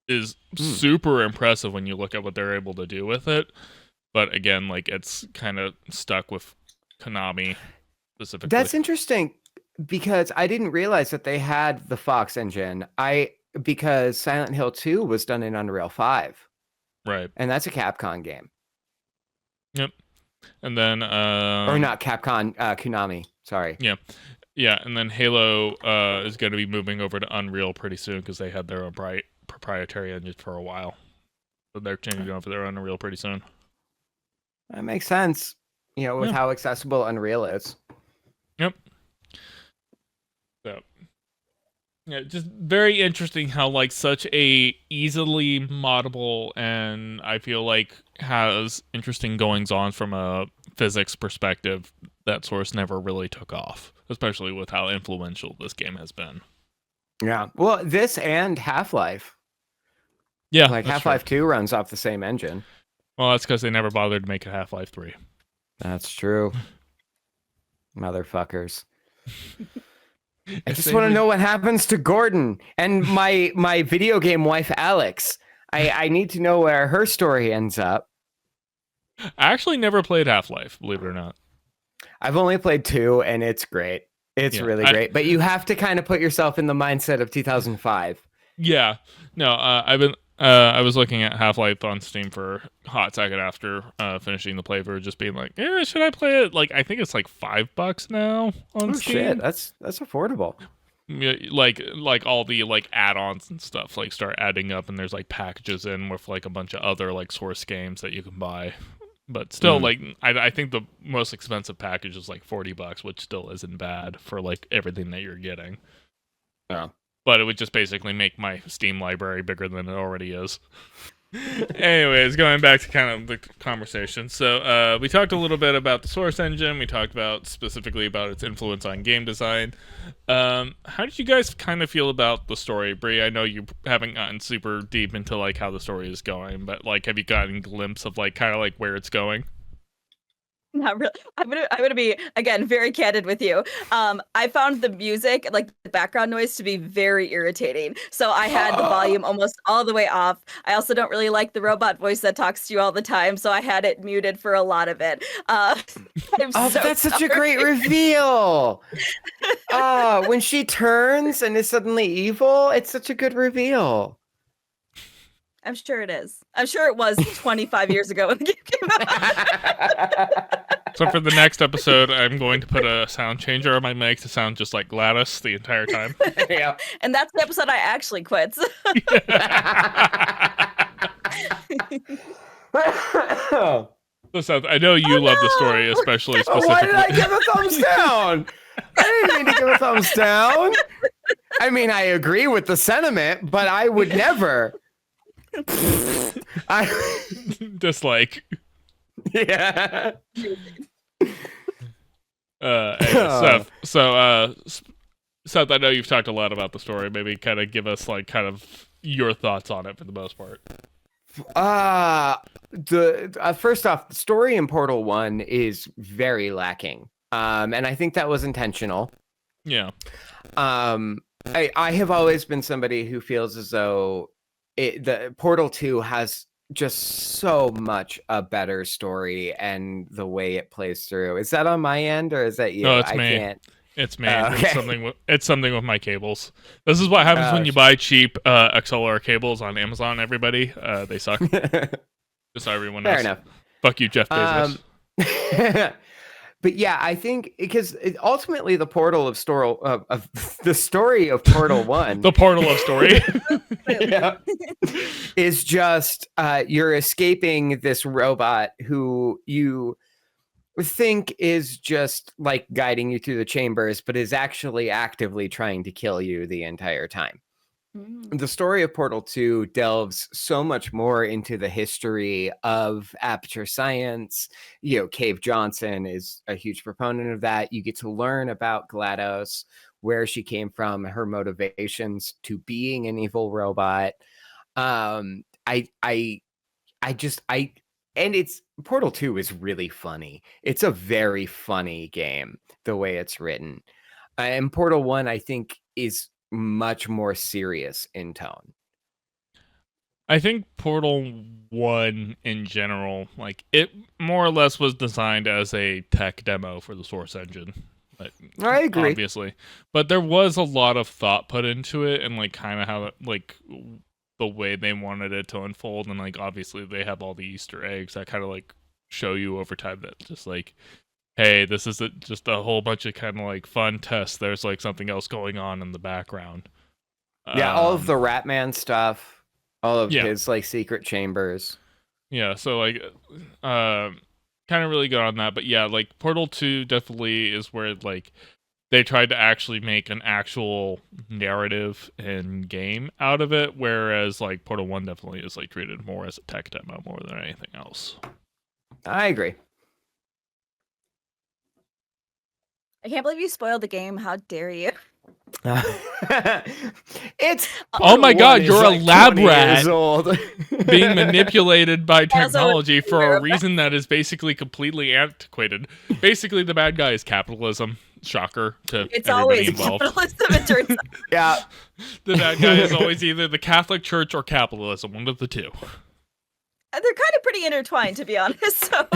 is super impressive when you look at what they're able to do with it. But again, like it's kind of stuck with Konami specifically. That's interesting because I didn't realize that they had the Fox engine. Because Silent Hill 2 was done in Unreal 5. Right. And that's a Capcom game. Yep. And then or not Capcom, Konami. Sorry. Yeah. Yeah, and then Halo is going to be moving over to Unreal pretty soon because they had their own proprietary engine for a while. So they're changing over to their Unreal pretty soon. That makes sense, with how accessible Unreal is. Yep. So, yeah, just very interesting how like such a easily moddable and I feel like has interesting goings on from a physics perspective that Source never really took off, especially with how influential this game has been. Yeah. Well, this and Half-Life. Yeah. Like Half-Life 2 runs off the same engine. Well, that's because they never bothered to make a Half-Life 3. That's true. Motherfuckers. I just want to know what happens to Gordon and my video game wife, Alex. I need to know where her story ends up. I actually never played Half-Life, believe it or not. I've only played 2, and it's great. It's really great. But you have to kind of put yourself in the mindset of 2005. Yeah. No, I was looking at Half-Life on Steam for a hot second after finishing the playthrough, just being like, should I play it? Like, I think it's like $5 now on Steam. Shit, that's affordable. Like all the like add-ons and stuff like start adding up, and there's like packages in with like a bunch of other like Source games that you can buy. But still, like, I think the most expensive package is like $40, which still isn't bad for like everything that you're getting. Yeah. But it would just basically make my Steam library bigger than it already is. Anyways, going back to kind of the conversation. So we talked a little bit about the Source engine. We talked about specifically about its influence on game design. How did you guys kind of feel about the story, Brie? I know you haven't gotten super deep into like how the story is going, but like, have you gotten a glimpse of like kind of like where it's going? Not really. I'm gonna be again very candid with you. I found the music, like the background noise, to be very irritating. So I had the volume almost all the way off. I also don't really like the robot voice that talks to you all the time, so I had it muted for a lot of it. That's such a great reveal. When she turns and is suddenly evil, it's such a good reveal. I'm sure it is. I'm sure it was 25 years ago when the game came out. So for the next episode, I'm going to put a sound changer on my mic to sound just like Gladys the entire time. Yeah. And that's the episode I actually quit. So Seth, I know you love the story, especially specifically. Why did I give a thumbs down? I didn't mean to give a thumbs down. I mean, I agree with the sentiment, but I would never. Dislike. Yeah. Seth. So, Seth, I know you've talked a lot about the story. Maybe kind of give us like kind of your thoughts on it for the most part. First off, the story in Portal 1 is very lacking. And I think that was intentional. Yeah. I have always been somebody who feels as though the Portal 2 has just so much a better story and the way it plays through. Is that on my end or is that you? No, it's me. Can't. It's me. Okay. It's something with my cables. This is what happens when you buy cheap XLR cables on Amazon. Everybody, they suck. Just so everyone knows. Fair enough. Fuck you, Jeff Bezos. But yeah, I think because ultimately the portal of the story of Portal 1 The portal of story. yeah, is just you're escaping this robot who you think is just like guiding you through the chambers, but is actually actively trying to kill you the entire time. The story of Portal 2 delves so much more into the history of aperture science. Cave Johnson is a huge proponent of that. You get to learn about GLaDOS, where she came from, her motivations to being an evil robot. And it's Portal 2 is really funny. It's a very funny game, the way it's written. And Portal 1, I think, is much more serious in tone. I think Portal 1 in general, like it more or less was designed as a tech demo for the Source engine. But I agree. Obviously. But there was a lot of thought put into it and like kind of how like the way they wanted it to unfold, and like obviously they have all the Easter eggs that kind of like show you over time that just like, hey, this isn't just a whole bunch of kind of like fun tests. There's like something else going on in the background. Yeah, all of the Ratman stuff, all of yeah. his like secret chambers. Yeah, so like kind of really good on that, but yeah, like Portal 2 definitely is where like they tried to actually make an actual narrative and game out of it, whereas like Portal 1 definitely is like treated more as a tech demo more than anything else. I agree. I can't believe you spoiled the game. How dare you? It's oh my god, you're like a lab 20 rat years old. being manipulated by technology Also, for a reason that is basically completely antiquated. Basically, the bad guy is capitalism. Shocker to it's everybody always involved. capitalism. It turns out. Yeah, The bad guy is always either the Catholic Church or capitalism, one of the two. They're kind of pretty intertwined, to be honest. So.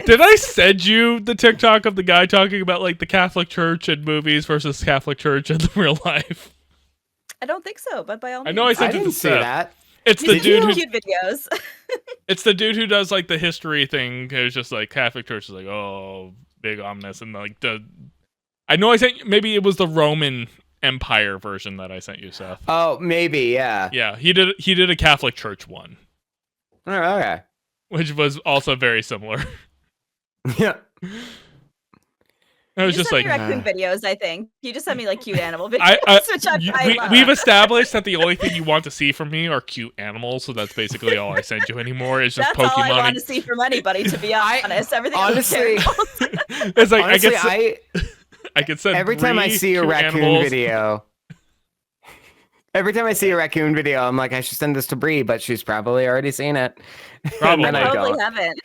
Did I send you the TikTok of the guy talking about like the Catholic Church in movies versus Catholic Church in real life? I don't think so, but by all means. I know I sent I it to didn't see Seth. that. It's the dude who cute videos. it's the dude who does like the history thing. It's just like Catholic Church is like, oh, big ominous, and like I know I sent, maybe it was the Roman Empire version that I sent you, Seth. Oh, maybe, yeah. Yeah, he did a Catholic Church one, Oh, okay. which was also very similar. Yeah. I was You just sent like, me raccoon videos. I think you just sent me like cute animal videos, which I love. we've established that the only thing you want to see from me are cute animals, so that's basically all I send you anymore. Is just That's Pokemon. all I want to see from anybody. To be honest, everything honestly, it's like honestly, I could send every time I Brie see a cute raccoon animals. video. Every time I see a raccoon video, I'm like, I should send this to Brie, but she's probably already seen it. Probably. And then I I probably don't. haven't.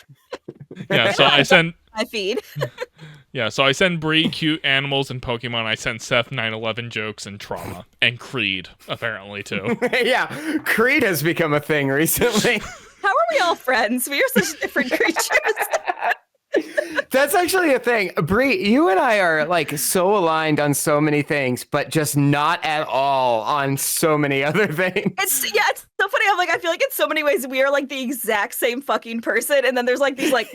Yeah, so I send. My feed. Yeah, so I send Brie cute animals and Pokemon. I send Seth 9/11 jokes and trauma and Creed apparently too. Yeah, Creed has become a thing recently. How are we all friends? We are such different creatures. That's actually a thing. Brie, you and I are like so aligned on so many things, but just not at all on so many other things. It's so funny. I'm like, I feel like in so many ways we are like the exact same fucking person. And then there's like these like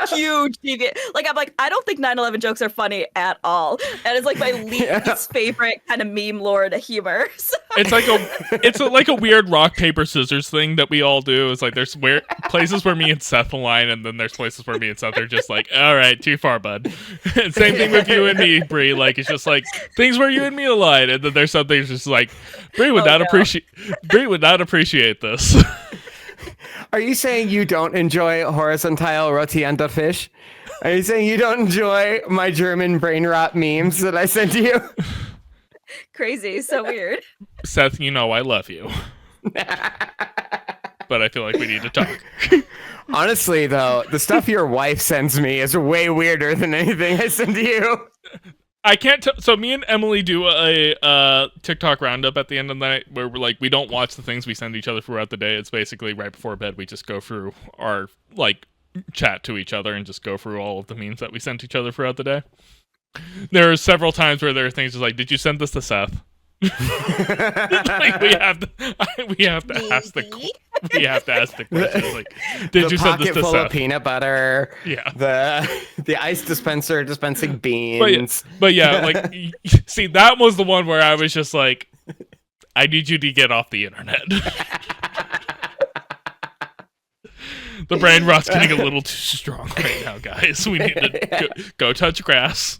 huge deviant. Like I'm like, I don't think 9/11 jokes are funny at all. And it's like my least favorite kind of meme lord humor. So. It's like a weird rock paper scissors thing that we all do. It's like there's places where me and Seth align, and then there's places where me and Seth are just like, all right, too far, bud. And same thing with you and me, Brie. Like it's just like things where you and me align, and then there's some things just like Brie would not appreciate this. Are you saying you don't enjoy horizontal rotiender fish? Are you saying you don't enjoy my German brain rot memes that I sent to you? Crazy, so weird. Seth, you know I love you. But I feel like we need to talk. Honestly, though, the stuff your wife sends me is way weirder than anything I send to you. I can't tell. So me and Emily do a TikTok roundup at the end of the night where we're like, we don't watch the things we send each other throughout the day. It's basically right before bed. We just go through our like chat to each other and just go through all of the memes that we sent each other throughout the day. There are several times where there are things just like, did you send this to Seth? Like we have to ask the We have to ask the question. Like, did the you send this pocket to full Seth? of peanut butter. Yeah. The ice dispenser dispensing beans. But yeah, like, see, that was the one where I was just like, I need you to get off the internet. The brain rot's getting a little too strong right now, guys. We need to go touch grass.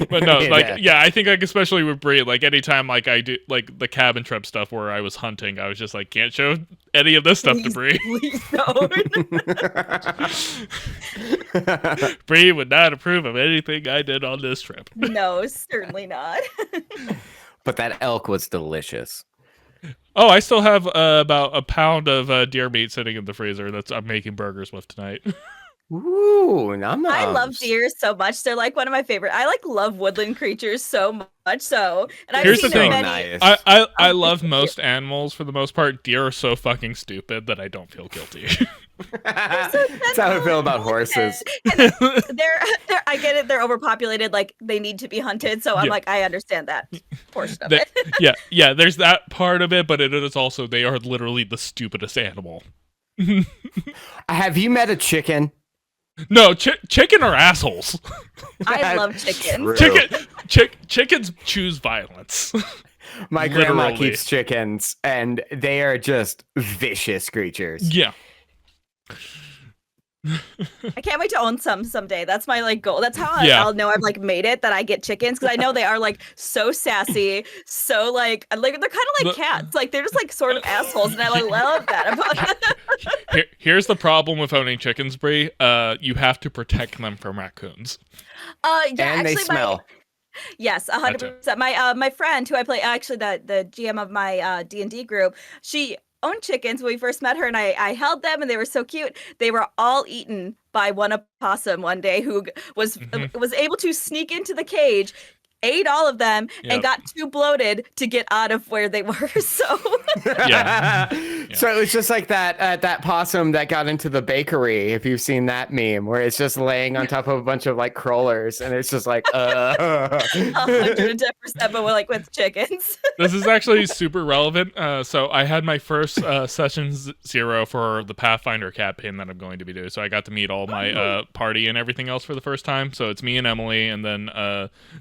But no, like, yeah, I think, like, especially with Brie, like, anytime, like, I do, like, the cabin trip stuff where I was hunting, I was just like, can't show any of this stuff to Brie. Please don't. Brie would not approve of anything I did on this trip. No, certainly not. But that elk was delicious. Oh, I still have about a pound of deer meat sitting in the freezer that I'm making burgers with tonight. Ooh, nom I love deer so much. They're like one of my favorite. I love woodland creatures so much. So, and I've Here's seen the thing. many. Nice. I love most animals for the most part. Deer are so fucking stupid that I don't feel guilty. That's how I feel about horses. And they're I get it. They're overpopulated. Like they need to be hunted. So I'm like, I understand that portion of it. Yeah. There's that part of it, but it is also they are literally the stupidest animal. Have you met a chicken? No, chicken are assholes. I love chickens. Chickens choose violence. My grandma keeps chickens, and they are just vicious creatures. Yeah. I can't wait to own some someday. That's my like goal. That's how I'll know I've like made it, that I get chickens, because I know they are like so sassy, so like they're kind of like cats. Like they're just like sort of assholes, and I like, love that about them. Here's the problem with owning chickens, Brie. You have to protect them from raccoons. Yeah, and actually, they smell. Yes, 100%. My friend who I play, actually the GM of my D&D group, she owned chickens when we first met her, and I held them, and they were so cute. They were all eaten by one opossum one day, who was able to sneak into the cage, ate all of them, and got too bloated to get out of where they were. So So it was just like that possum that got into the bakery, if you've seen that meme, where it's just laying on top of a bunch of like crawlers, and it's just like 110%, but we're like with chickens. This is actually super relevant. So I had my first session 0 for the Pathfinder campaign that I'm going to be doing. So I got to meet all my party and everything else for the first time. So it's me and Emily, and then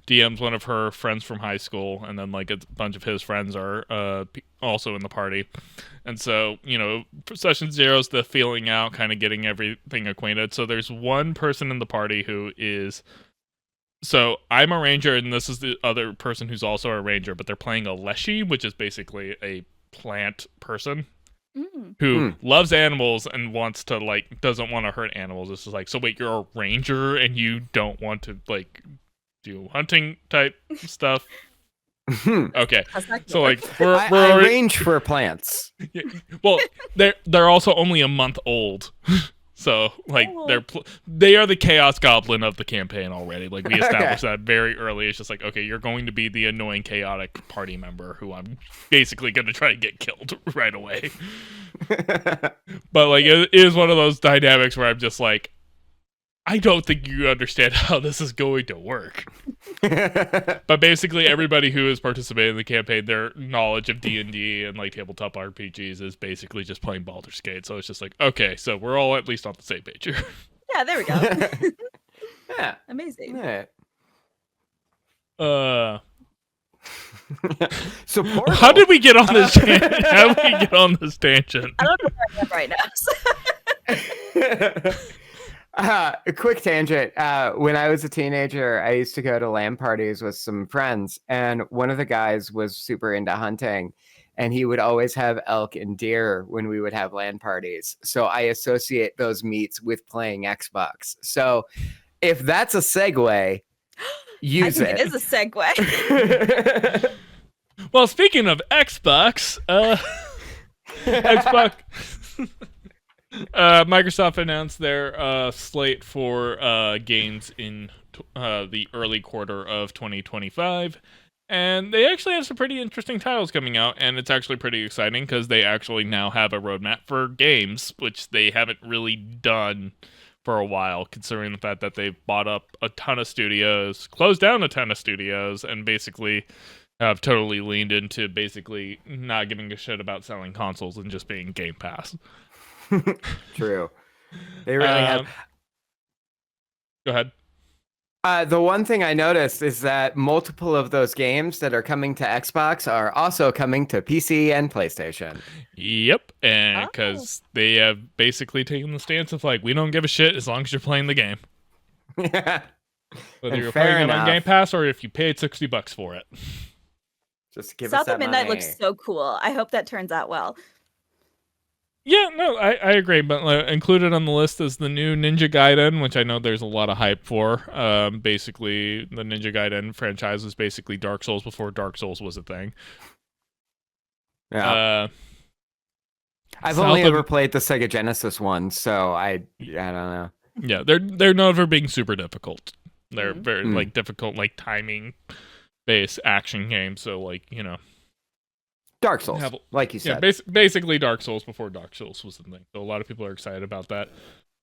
DM's one of her friends from high school, and then like a bunch of his friends are also in the party. And so, session 0 is the feeling out, kind of getting everything acquainted. So there's one person in the party who is... So I'm a ranger, and this is the other person who's also a ranger, but they're playing a Leshy, which is basically a plant person who loves animals and wants to, like, doesn't want to hurt animals. It's just like, so wait, you're a ranger and you don't want to, like, do hunting type stuff? Okay, so like I range for plants. Yeah, well, they're also only a month old, so like they are the chaos goblin of the campaign already. Like we established that very early. It's just like, okay, you're going to be the annoying chaotic party member who I'm basically going to try to get killed right away. But like it is one of those dynamics where I'm just like, I don't think you understand how this is going to work. But basically, everybody who has participated in the campaign, their knowledge of D&D and like tabletop RPGs is basically just playing Baldur's Gate. So it's just like, okay, so we're all at least on the same page here. Yeah, there we go. Yeah, amazing. Yeah. So how did we get on this tangent? How did we get on this tangent? I don't know where I am right now. A quick tangent. When I was a teenager, I used to go to LAN parties with some friends, and one of the guys was super into hunting, and he would always have elk and deer when we would have LAN parties. So I associate those meats with playing Xbox. So if that's a segue, use it. It is a segue. Well, speaking of Xbox, Xbox. Microsoft announced their slate for games in the early quarter of 2025, and they actually have some pretty interesting titles coming out, and it's actually pretty exciting because they actually now have a roadmap for games, which they haven't really done for a while, considering the fact that they've bought up a ton of studios, closed down a ton of studios, and basically have totally leaned into basically not giving a shit about selling consoles and just being Game Pass. True. They really have. Go ahead. The one thing I noticed is that multiple of those games that are coming to Xbox are also coming to PC and PlayStation. Yep, and because they have basically taken the stance of like, we don't give a shit as long as you're playing the game. Yeah. Whether you're playing it on Game Pass or if you paid $60 for it. Just give South us that of Midnight money. looks so cool. I hope that turns out well. Yeah, no, I agree, but included on the list is the new Ninja Gaiden, which I know there's a lot of hype for. Basically, the Ninja Gaiden franchise was basically Dark Souls before Dark Souls was a thing. Yeah. I've only ever played the Sega Genesis one, so I don't know. Yeah, they're known for being super difficult. They're very like difficult, like timing based action games. So like, you know, Dark Souls, like you said. Yeah, basically Dark Souls before Dark Souls was the thing. So a lot of people are excited about that.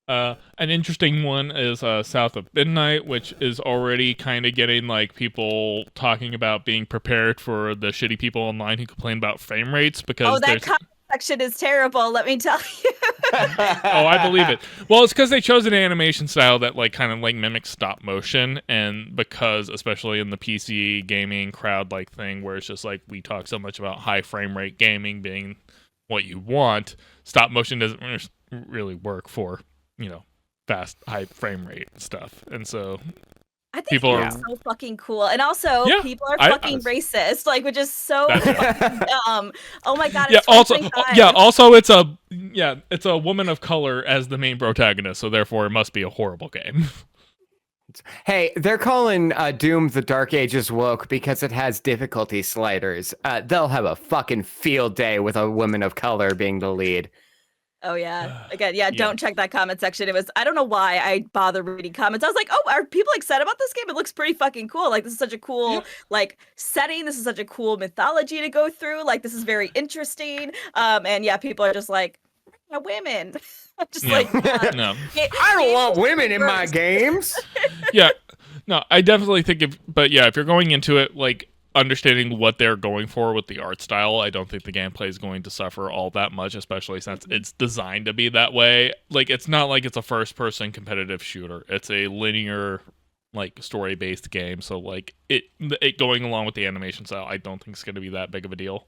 An interesting one is South of Midnight, which is already kind of getting like people talking about being prepared for the shitty people online who complain about frame rates because that comment section is terrible. Let me tell you. Oh, I believe it. Well, it's because they chose an animation style that like kind of like mimics stop motion, and because especially in the PC gaming crowd like thing where it's just like we talk so much about high frame rate gaming being what you want, stop motion doesn't really work for, you know, fast high frame rate stuff. And so I think people are so fucking cool, and also people are fucking racist, like, which is so fucking dumb. Oh my god! It's also it's a woman of color as the main protagonist, so therefore it must be a horrible game. Hey, they're calling Doom the Dark Ages woke because it has difficulty sliders. They'll have a fucking field day with a woman of color being the lead. Oh yeah. Again, don't check that comment section. It was, I don't know why I bother reading comments. I was like, oh, are people excited about this game? It looks pretty fucking cool. Like, this is such a cool like setting. This is such a cool mythology to go through. Like, this is very interesting. And yeah, people are just like, women. I'm just like, no. I don't want women in my games. Yeah. No, I definitely think if you're going into it like understanding what they're going for with the art style, I don't think the gameplay is going to suffer all that much, especially since it's designed to be that way. Like, it's not like it's a first-person competitive shooter. It's a linear, like, story-based game. So, like, it going along with the animation style, I don't think it's going to be that big of a deal.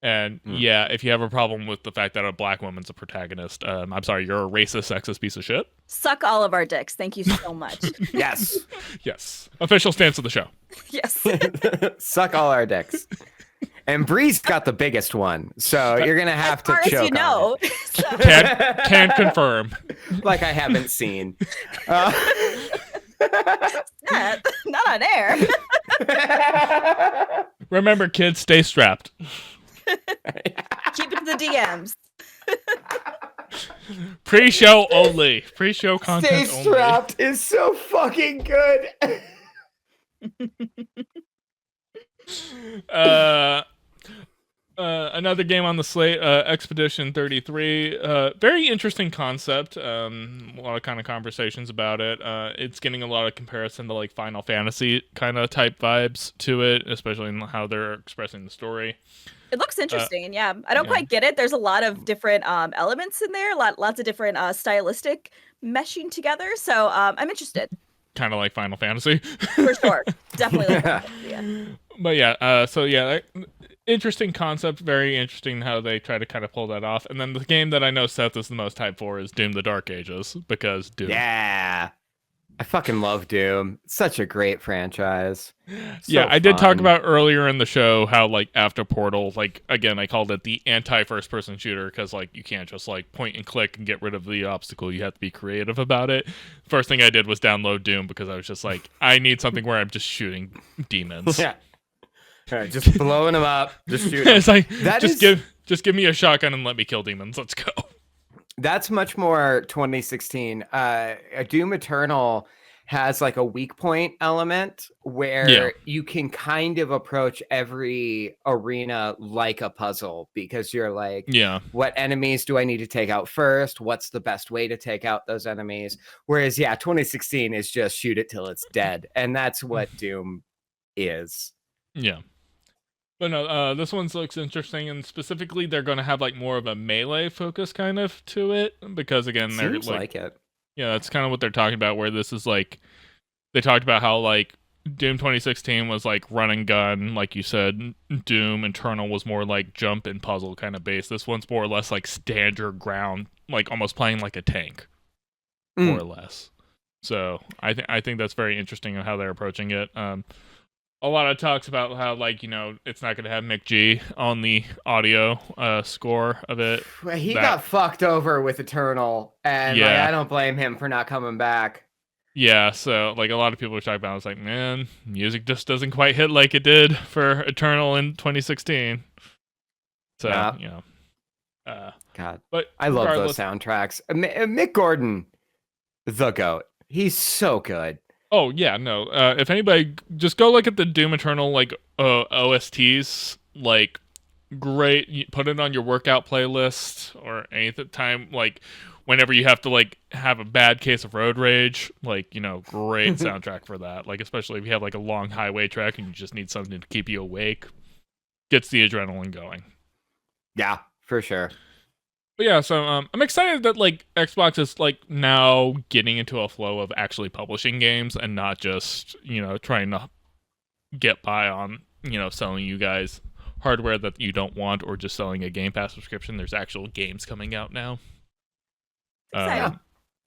And yeah, if you have a problem with the fact that a black woman's a protagonist, I'm sorry, you're a racist, sexist piece of shit. Suck all of our dicks. Thank you so much. Yes. Yes. Official stance of the show. Yes. Suck all our dicks. And Brie's got the biggest one, so you're gonna have to choke you know. on it. Can confirm. Like I haven't seen. Not on air. Remember, kids, stay strapped. Keep it to the DMs. Pre-show only. Pre-show content Stay strapped only. Is so fucking good. Another game on the slate, Expedition 33. Very interesting concept. A lot of kind of conversations about it. It's getting a lot of comparison to like Final Fantasy kind of type vibes to it, especially in how they're expressing the story. It looks interesting, yeah. I don't quite get it. There's a lot of different elements in there, lots of different stylistic meshing together. So I'm interested. Kind of like Final Fantasy. For sure. Definitely like Final Fantasy, yeah. But yeah, interesting concept. Very interesting how they try to kind of pull that off. And then the game that I know Seth is the most hyped for is Doom the Dark Ages, because Doom. Yeah. I fucking love Doom. Such a great franchise. So I did talk about earlier in the show how, like, after Portal, like, again, I called it the anti-first person shooter because, like, you can't just, like, point and click and get rid of the obstacle. You have to be creative about it. First thing I did was download Doom because I was just like, I need something where I'm just shooting demons. Yeah. Right, just blowing them up, just shooting. It's like, just give me a shotgun and let me kill demons. Let's go. That's much more 2016. Doom Eternal has like a weak point element where you can kind of approach every arena like a puzzle because you're like, what enemies do I need to take out first? What's the best way to take out those enemies? Whereas, 2016 is just shoot it till it's dead. And that's what Doom is. Yeah. But no, this one looks interesting, and specifically, they're going to have like more of a melee focus kind of to it because again, they're Seems like it. yeah, that's kind of what they're talking about. Where this is like they talked about how like Doom 2016 was like run and gun, like you said. Doom Eternal was more like jump and puzzle kind of based. This one's more or less like stand your ground, like almost playing like a tank, more or less. So I think that's very interesting on how they're approaching it. A lot of talks about how like it's not going to have Mick G on the audio score of it. He got fucked over with Eternal, and like, I don't blame him for not coming back. Yeah, so like a lot of people were talking about, I was like, man, music just doesn't quite hit like it did for Eternal in 2016. So God, but I love those soundtracks. Mick Gordon, the GOAT. He's so good. Oh yeah, no. If anybody, just go look at the Doom Eternal like OSTs. Like, great. You put it on your workout playlist or any time. Like, whenever you have to like have a bad case of road rage. Like, great soundtrack for that. Like, especially if you have like a long highway track and you just need something to keep you awake. Gets the adrenaline going. Yeah, for sure. But yeah, so I'm excited that like Xbox is like now getting into a flow of actually publishing games and not just trying to get by on selling you guys hardware that you don't want or just selling a Game Pass subscription. There's actual games coming out now.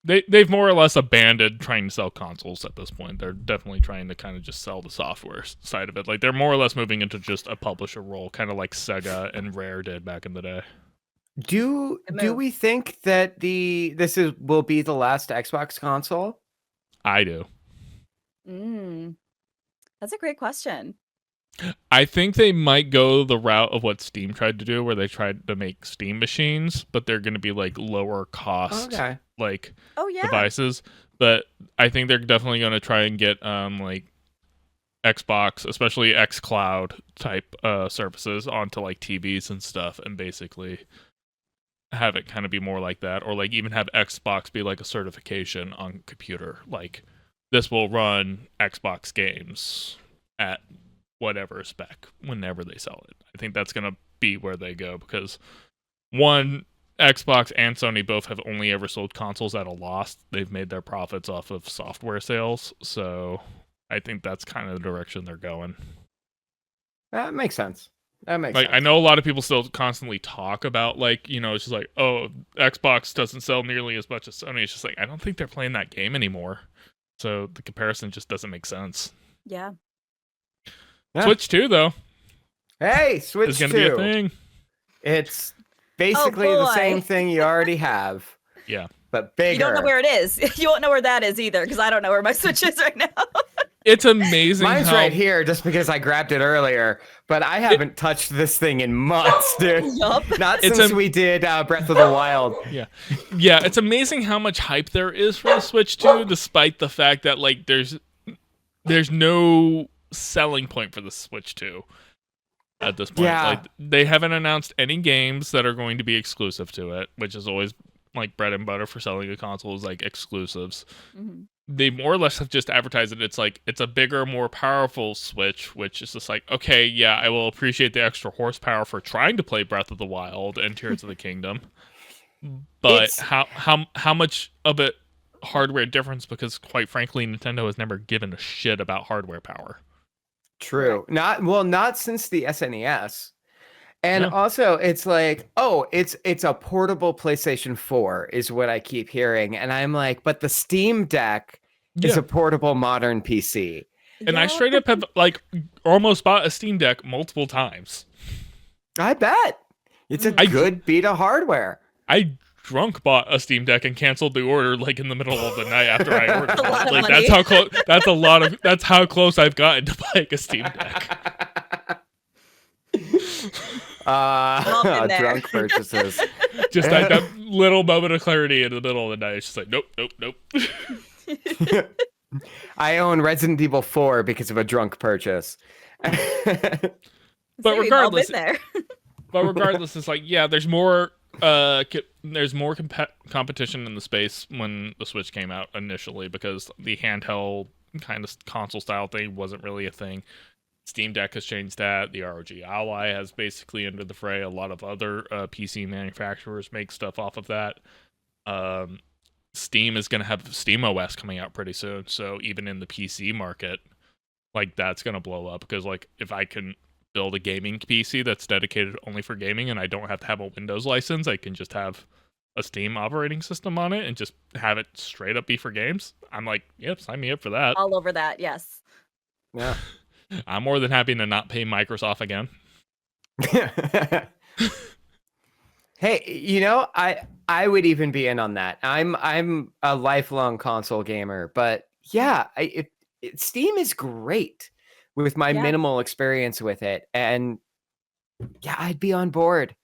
They've more or less abandoned trying to sell consoles at this point. They're definitely trying to kind of just sell the software side of it. Like they're more or less moving into just a publisher role, kind of like Sega and Rare did back in the day. Do we think that will be the last Xbox console? I do. That's a great question. I think they might go the route of what Steam tried to do, where they tried to make Steam machines, but they're going to be like lower cost, devices. But I think they're definitely going to try and get like Xbox, especially xCloud type services onto like TVs and stuff, and basically have it kind of be more like that, or like even have Xbox be like a certification on computer, like this will run Xbox games at whatever spec whenever they sell it. I think that's gonna be where they go, because one, Xbox and Sony both have only ever sold consoles at a loss. They've made their profits off of software sales, so I think that's kind of the direction they're going. That makes sense. Sense. I know a lot of people still constantly talk about like, it's just like, oh, Xbox doesn't sell nearly as much as Sony. It's just like, I don't think they're playing that game anymore. So the comparison just doesn't make sense. Yeah. Switch 2 though. Hey, Switch 2 is going to be a thing. It's basically the same thing you already have. Yeah. But bigger. You don't know where it is. You won't know where that is either, because I don't know where my Switch is right now. It's amazing. Mine's right here just because I grabbed it earlier, but I haven't touched this thing in months, dude. Yup. Not since we did Breath of the Wild. Yeah. Yeah, it's amazing how much hype there is for the Switch 2, despite the fact that like there's no selling point for the Switch 2 at this point. Yeah. Like they haven't announced any games that are going to be exclusive to it, which is always like bread and butter for selling a console, is like exclusives. Mm-hmm. They more or less have just advertised it. It's like it's a bigger, more powerful Switch, which is just like, okay, yeah, I will appreciate the extra horsepower for trying to play Breath of the Wild and Tears of the Kingdom. But how much of it hardware difference? Because quite frankly, Nintendo has never given a shit about hardware power. True. Not since the SNES. And also, it's like, oh, it's a portable PlayStation 4 is what I keep hearing. And I'm like, but the Steam Deck is a portable modern PC. And I straight up have like almost bought a Steam Deck multiple times. I bet. It's a good beat of hardware. I drunk bought a Steam Deck and canceled the order like in the middle of the night after I ordered it. Like money. That's how close I've gotten to buying a Steam Deck. Drunk purchases. Just that little moment of clarity in the middle of the night. It's just like, nope. I own Resident Evil 4 because of a drunk purchase. But regardless, it's like, yeah, there's more competition in the space when the Switch came out initially, because the handheld kind of console style thing wasn't really a thing. Steam Deck has changed that. The ROG Ally has basically entered the fray. A lot of other PC manufacturers make stuff off of that. Steam is going to have Steam OS coming out pretty soon. So even in the PC market, like that's going to blow up because like if I can build a gaming PC that's dedicated only for gaming and I don't have to have a Windows license, I can just have a Steam operating system on it and just have it straight up be for games. I'm like, yep, sign me up for that. All over that, yes. Yeah. I'm more than happy to not pay Microsoft again. Hey, I would even be in on that. I'm a lifelong console gamer, but yeah, Steam is great with my minimal experience with it, and yeah, I'd be on board.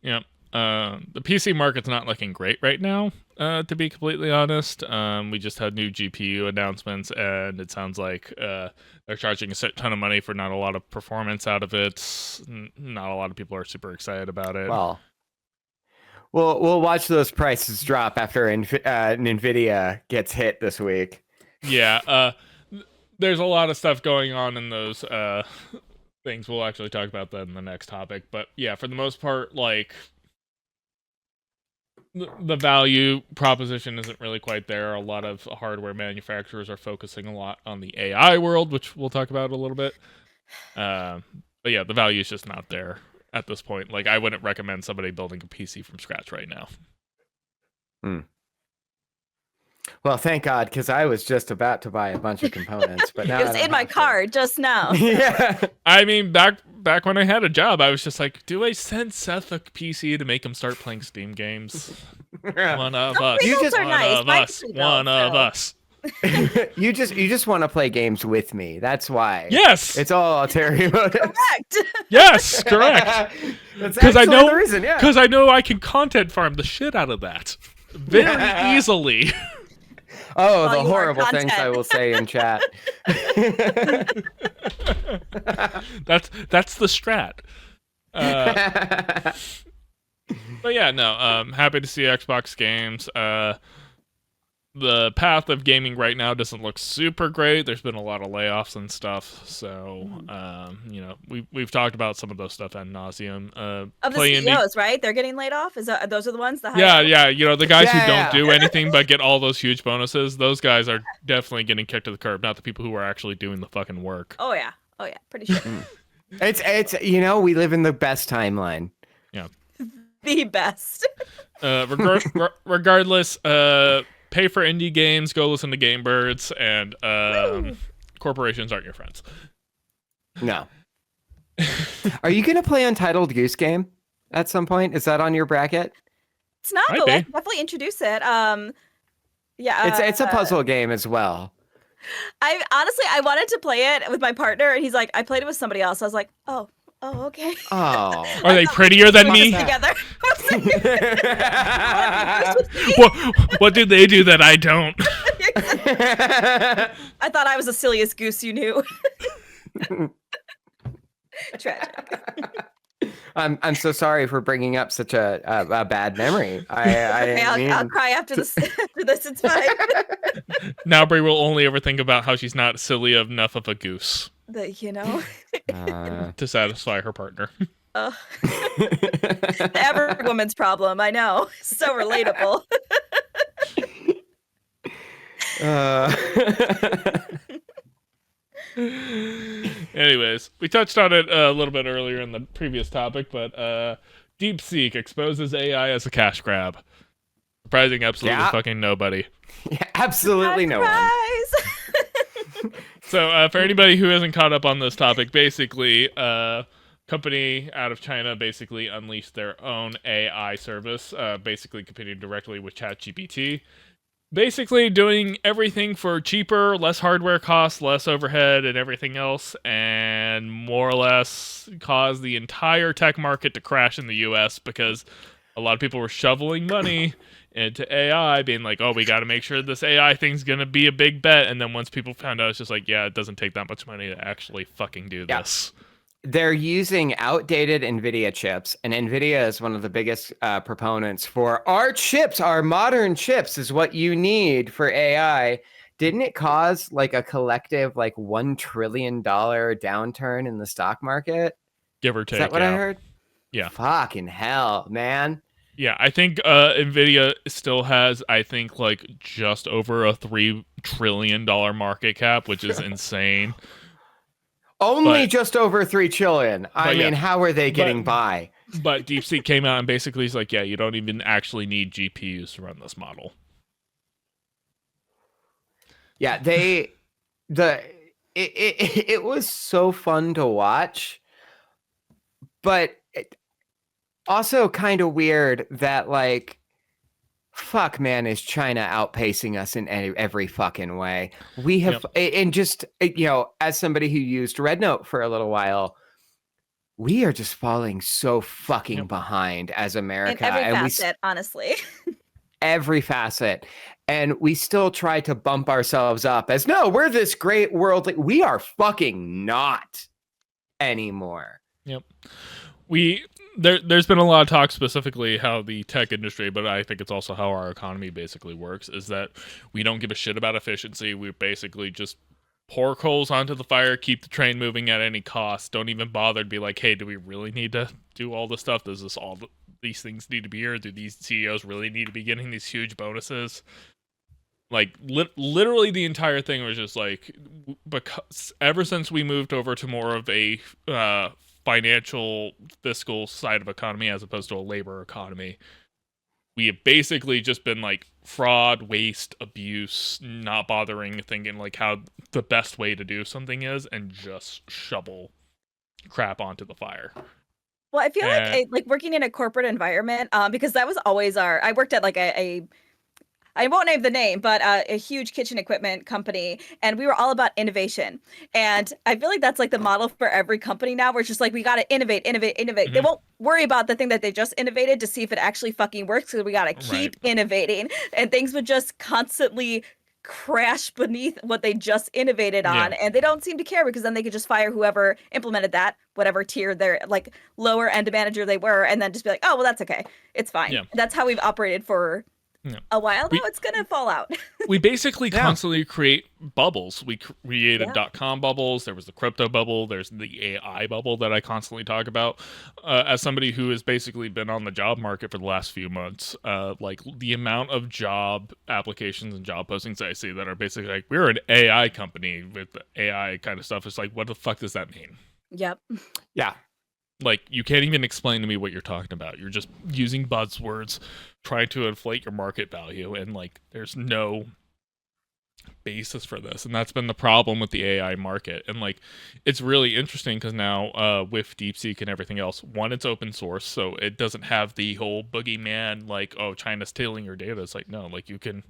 Yeah. The PC market's not looking great right now, to be completely honest. We just had new GPU announcements, and it sounds like they're charging a ton of money for not a lot of performance out of it. Not a lot of people are super excited about it. Well, we'll watch those prices drop after NVIDIA gets hit this week. Yeah, there's a lot of stuff going on in those things. We'll actually talk about that in the next topic. But yeah, for the most part, like the value proposition isn't really quite there. A lot of hardware manufacturers are focusing a lot on the AI world, which we'll talk about a little bit. But yeah, the value is just not there at this point. Like, I wouldn't recommend somebody building a PC from scratch right now. Well, thank God, because I was just about to buy a bunch of components, but now it was in my cart just now. Yeah. I mean, back when I had a job, I was just like, do I send Seth a PC to make him start playing Steam games? One of us. One of us. You just want to play games with me. That's why. Yes. It's all ulterior motives. Correct. Yes, correct. Because I know the reason. Yeah. Because I know I can content farm the shit out of that very easily. Oh, the horrible things I will say in chat. That's the strat. But yeah, no. Happy to see Xbox games. The path of gaming right now doesn't look super great. There's been a lot of layoffs and stuff. So, we've talked about some of those stuff ad nauseum. Of the CEOs, right? They're getting laid off. Those are the ones that? Yeah. The guys who don't do anything but get all those huge bonuses. Those guys are definitely getting kicked to the curb. Not the people who are actually doing the fucking work. Oh yeah. Pretty sure. It's we live in the best timeline. Yeah. The best. Regardless. Pay for indie games, go listen to Game Birds, and corporations aren't your friends. No. Are you going to play Untitled Goose Game at some point? Is that on your bracket? It's not, but I can definitely introduce it. It's a puzzle game as well. I wanted to play it with my partner, and he's like, I played it with somebody else. I was like, oh, okay. Oh. Are they prettier than me? Together. What do they do that I don't? I thought I was the silliest goose you knew. Tragic. I'm so sorry for bringing up such a bad memory. I'll cry after this. After this, it's fine. Now Brie will only ever think about how she's not silly enough of a goose. To satisfy her partner. Every woman's problem. I know. So relatable. Anyways, we touched on it a little bit earlier in the previous topic, but DeepSeek exposes AI as a cash grab. Surprising absolutely fucking nobody. Yeah, absolutely no one. So for anybody who hasn't caught up on this topic, basically, company out of China basically unleashed their own AI service, basically competing directly with ChatGPT. Basically doing everything for cheaper, less hardware costs, less overhead, and everything else, and more or less caused the entire tech market to crash in the US because a lot of people were shoveling money into AI, being like, oh, we got to make sure this AI thing's going to be a big bet. And then once people found out, it's just like, yeah, it doesn't take that much money to actually fucking do this. They're using outdated NVIDIA chips, and NVIDIA is one of the biggest proponents for our chips, our modern chips is what you need for AI. didn't it cause like a collective like $1 trillion downturn in the stock market? Give or take. Is that what I heard? Yeah. Fucking hell, man. Yeah, I think Nvidia still has, I think, like just over a $3 trillion market cap, which is insane. Only just over 3 trillion. I mean, how are they getting by? But DeepSeek came out and basically is like, yeah, you don't even actually need GPUs to run this model. Yeah, it was so fun to watch, but also kind of weird that like, fuck, man, is China outpacing us in every fucking way? We have, and just, you know, as somebody who used RedNote for a little while, we are just falling so fucking behind as America. In every facet, honestly. Every facet. And we still try to bump ourselves up as, no, we're this great world. We are fucking not anymore. Yep. There's been a lot of talk specifically how the tech industry, but I think it's also how our economy basically works, is that we don't give a shit about efficiency. We basically just pour coals onto the fire, keep the train moving at any cost. Don't even bother to be like, hey, do we really need to do all this stuff? Does this these things need to be here? Do these CEOs really need to be getting these huge bonuses? Like literally the entire thing was just like, because ever since we moved over to more of a financial fiscal side of economy as opposed to a labor economy, we have basically just been like fraud, waste, abuse, not bothering thinking like how the best way to do something is, and just shovel crap onto the fire. Well, I feel like working in a corporate environment, because that was always I worked at like a I won't name the name, but a huge kitchen equipment company, and we were all about innovation. And I feel like that's like the model for every company now, where it's just like, we got to innovate. Mm-hmm. They won't worry about the thing that they just innovated to see if it actually fucking works, because we got to keep innovating, and things would just constantly crash beneath what they just innovated on. And they don't seem to care, because then they could just fire whoever implemented that, whatever tier they're like lower end manager they were, and then just be like, oh, well, that's okay, it's fine. That's how we've operated for a while now. It's gonna fall out. We basically constantly create bubbles. We created .com bubbles. There was the crypto bubble. There's the AI bubble that I constantly talk about. As somebody who has basically been on the job market for the last few months, like the amount of job applications and job postings I see that are basically like, we're an AI company with AI kind of stuff. It's like, what the fuck does that mean? Yep. Yeah. Like, you can't even explain to me what you're talking about. You're just using buzzwords, trying to inflate your market value, and like, there's no basis for this. And that's been the problem with the AI market. And like, it's really interesting because now with DeepSeek and everything else, one, it's open source, so it doesn't have the whole boogeyman like, oh, China's stealing your data. It's like, no, like, you can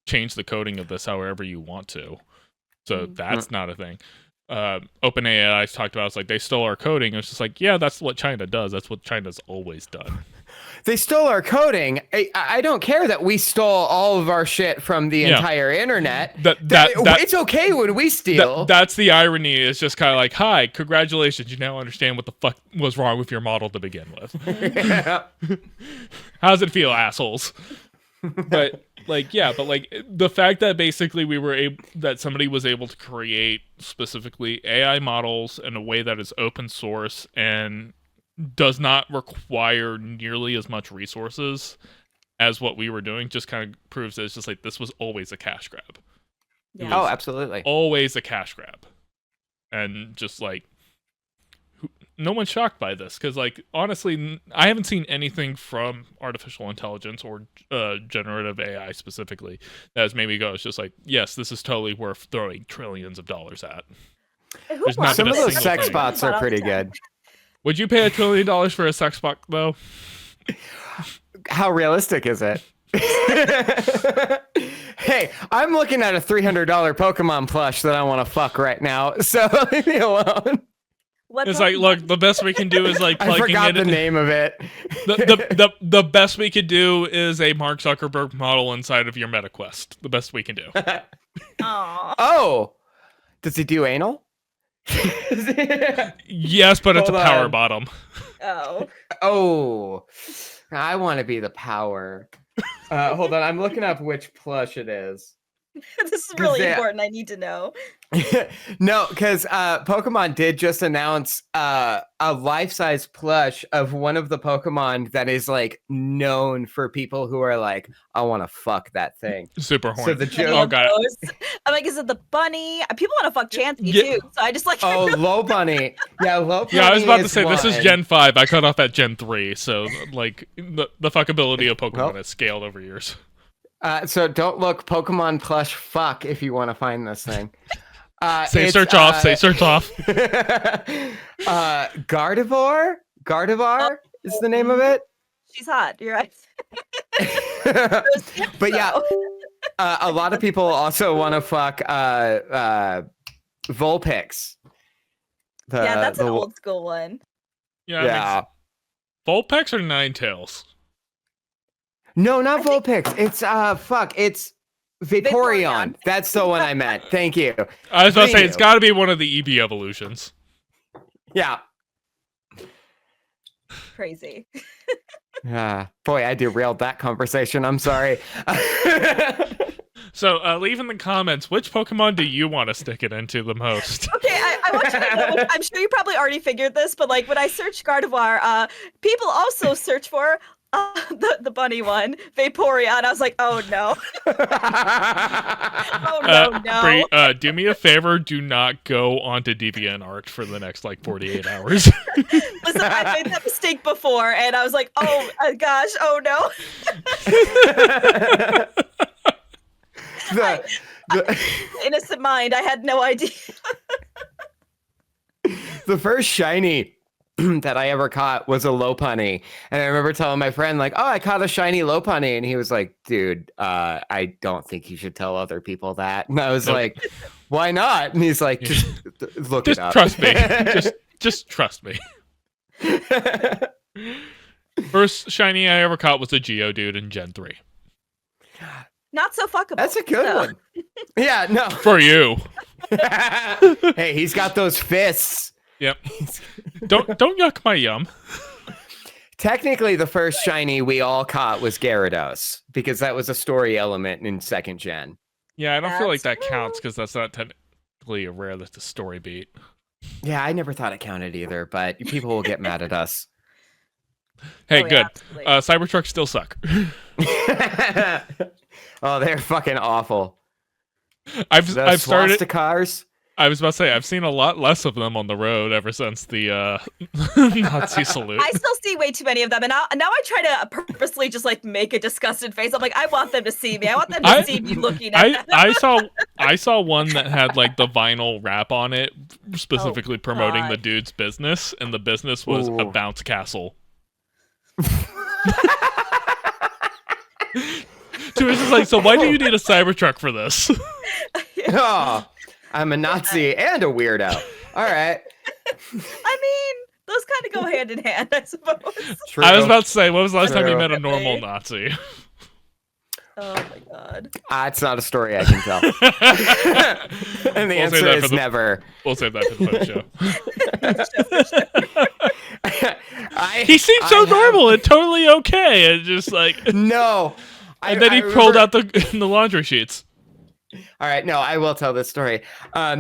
change the coding of this however you want to. So that's not a thing. OpenAI talked about, it's like, they stole our coding. It's just like, yeah, that's what China does. That's what China's always done. They stole our coding. I don't care that we stole all of our shit from the entire internet. It's okay when we steal. That's the irony. It's just kind of like, hi, congratulations, you now understand what the fuck was wrong with your model to begin with. How's it feel, assholes? But like, the fact that basically that somebody was able to create specifically AI models in a way that is open source and does not require nearly as much resources as what we were doing just kind of proves that it's just like, this was always a cash grab. Yeah. Oh, absolutely. Always a cash grab. And just like, no one's shocked by this, because like, honestly, I haven't seen anything from artificial intelligence or generative AI specifically that has made me go, it's just like, yes, this is totally worth throwing trillions of dollars at. Some of those sex bots are pretty good. Would you pay $1 trillion for a sex bot though? How realistic is it? Hey, I'm looking at a $300 Pokemon plush that I want to fuck right now, so leave me alone. It's like, look, the best we can do is like I forgot the name of it. the best we could do is a Mark Zuckerberg model inside of your MetaQuest. The best we can do. Oh, does he do anal? Yes, but it's a power bottom. Oh, I want to be the power. Hold on, I'm looking up which plush it is. This is really important. I need to know. No, because Pokemon did just announce a life-size plush of one of the Pokemon that is like known for people who are like, I want to fuck that thing. Super horny. So the joke. I'm like, is it the bunny? People want to fuck Chansey too. So I just like. Oh, Low Bunny. Yeah, Low Bunny. Yeah, I was about to say one. this is Gen 5. I cut off at Gen 3, so like the fuckability of Pokemon has scaled over years. So don't look Pokemon plush fuck if you want to find this thing. Say search off. Say search off. Gardevoir? Gardevoir is the name of it. She's hot. You're right. But yeah, a lot of people also want to fuck Vulpix. Yeah, that's an old school one. Yeah. Vulpix or Ninetales? No, not Vulpix. It's it's Vaporeon. That's the one I meant. Thank you. I was about to say it's got to be one of the EV evolutions. Yeah. Crazy. Boy, I derailed that conversation. I'm sorry. So, leave in the comments, which Pokemon do you want to stick it into the most? Okay, I want you to know, I'm sure you probably already figured this, but like when I search Gardevoir, people also search for the bunny one, Vaporeon. I was like, oh no. Oh no. Brie, do me a favor, do not go onto DeviantArt for the next like 48 hours. Listen, I made that mistake before, and I was like, oh gosh, oh no. Innocent mind, I had no idea. The first shiny that I ever caught was a Lopunny. And I remember telling my friend, like, oh, I caught a shiny Lopunny. And he was like, dude, I don't think you should tell other people that. And I was like, why not? And he's like, just look it up. Trust me. just trust me. First shiny I ever caught was a Geodude in Gen 3. Not so fuckable. That's a good one. Yeah, no. For you. Hey, he's got those fists. Yep. Don't yuck my yum. Technically, the first shiny we all caught was Gyarados because that was a story element in second gen. Yeah, I don't feel like that counts because that's not technically a rare. That's a story beat. Yeah, I never thought it counted either, but people will get mad at us. Hey, good. Cybertrucks still suck. Oh, they're fucking awful. I've started cars. I was about to say, I've seen a lot less of them on the road ever since the Nazi salute. I still see way too many of them, and now I try to purposely just like make a disgusted face. I'm like, I want them to see me. I want them to see me looking at them. I saw one that had like the vinyl wrap on it, specifically promoting the dude's business, and the business was a bounce castle. So it's just like, so why do you need a Cybertruck for this? Oh. I'm a Nazi and a weirdo. All right. I mean, those kind of go hand in hand, I suppose. True. I was about to say, when was the last time you met a normal Nazi? Oh my god. It's not a story I can tell. And the answer is never. We'll save that for the show. He seemed so normal and totally okay, and just like no. And then he pulled out the laundry sheets. All right, no, I will tell this story.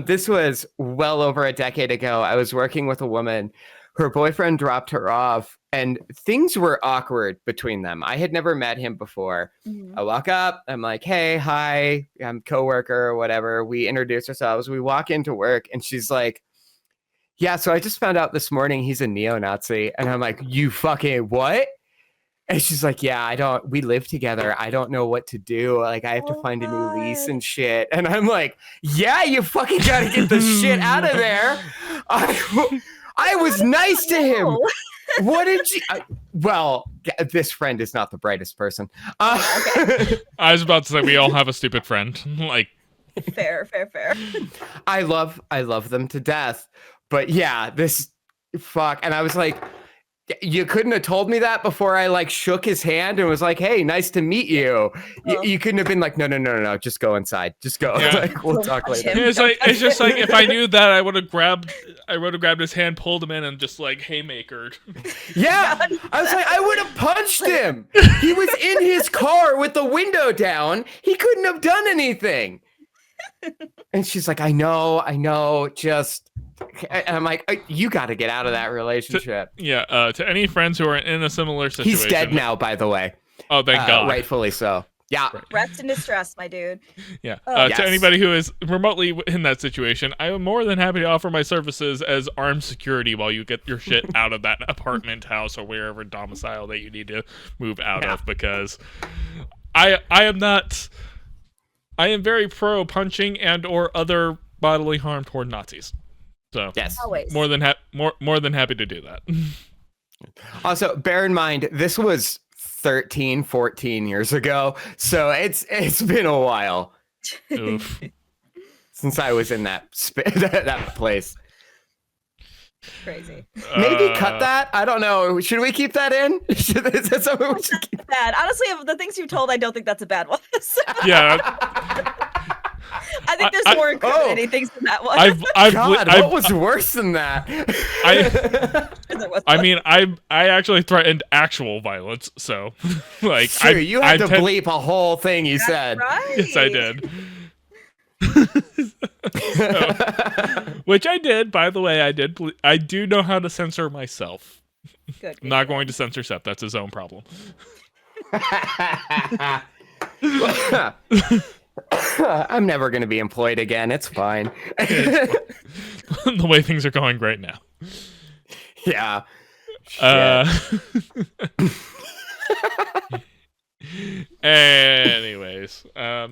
This was well over a decade ago. I was working with a woman. Her boyfriend dropped her off, and things were awkward between them. I had never met him before. Mm-hmm. I walk up. I'm like, hey, hi. I'm coworker or whatever. We introduce ourselves. We walk into work, and she's like, yeah, so I just found out this morning he's a neo-Nazi. And I'm like, you fucking what? And she's like, yeah, we live together. I don't know what to do. Like, I have to find a new lease and shit. And I'm like, yeah, you fucking gotta get the shit out of there. I was nice to him. What did you... well, this friend is not the brightest person. Okay. I was about to say, we all have a stupid friend. Like, fair. I love them to death. But yeah, this... Fuck. And I was like... You couldn't have told me that before I like shook his hand and was like, hey, nice to meet you. You couldn't have been like, no, just go inside. Just go. Yeah. Like, we'll talk later. It's just like, if I knew that, I would have grabbed his hand, pulled him in, and just like haymakered. Yeah. I was like, I would have punched him. He was in his car with the window down. He couldn't have done anything. And she's like, I know, just, and I'm like, you got to get out of that relationship. To any friends who are in a similar situation. He's dead now, by the way. Oh, thank God. Rightfully so. Yeah. Right. Rest in distress, my dude. Yeah. Yes. To anybody who is remotely in that situation, I am more than happy to offer my services as armed security while you get your shit out of that apartment, house, or wherever domicile that you need to move out of, because I am very pro punching and or other bodily harm toward Nazis. So Yes. Always. more than happy to do that. Also, bear in mind, this was 13, 14 years ago, so it's been a while Oof. since I was in that that place. Crazy. Maybe cut that. I don't know. Should we keep that in? Is that something we should keep? Bad. Honestly, of the things you've told, I don't think that's a bad one. Yeah. I think there's more incriminating things than that one. What was worse than that? I mean, I actually threatened actual violence, so like sure, you had to bleep a whole thing you said. Right. Yes, I did. Which I did, by the way. I do know how to censor myself. Good. I'm not going to censor Seth. That's his own problem. I'm never going to be employed again. It's fine. The way things are going right now. Yeah. Anyways,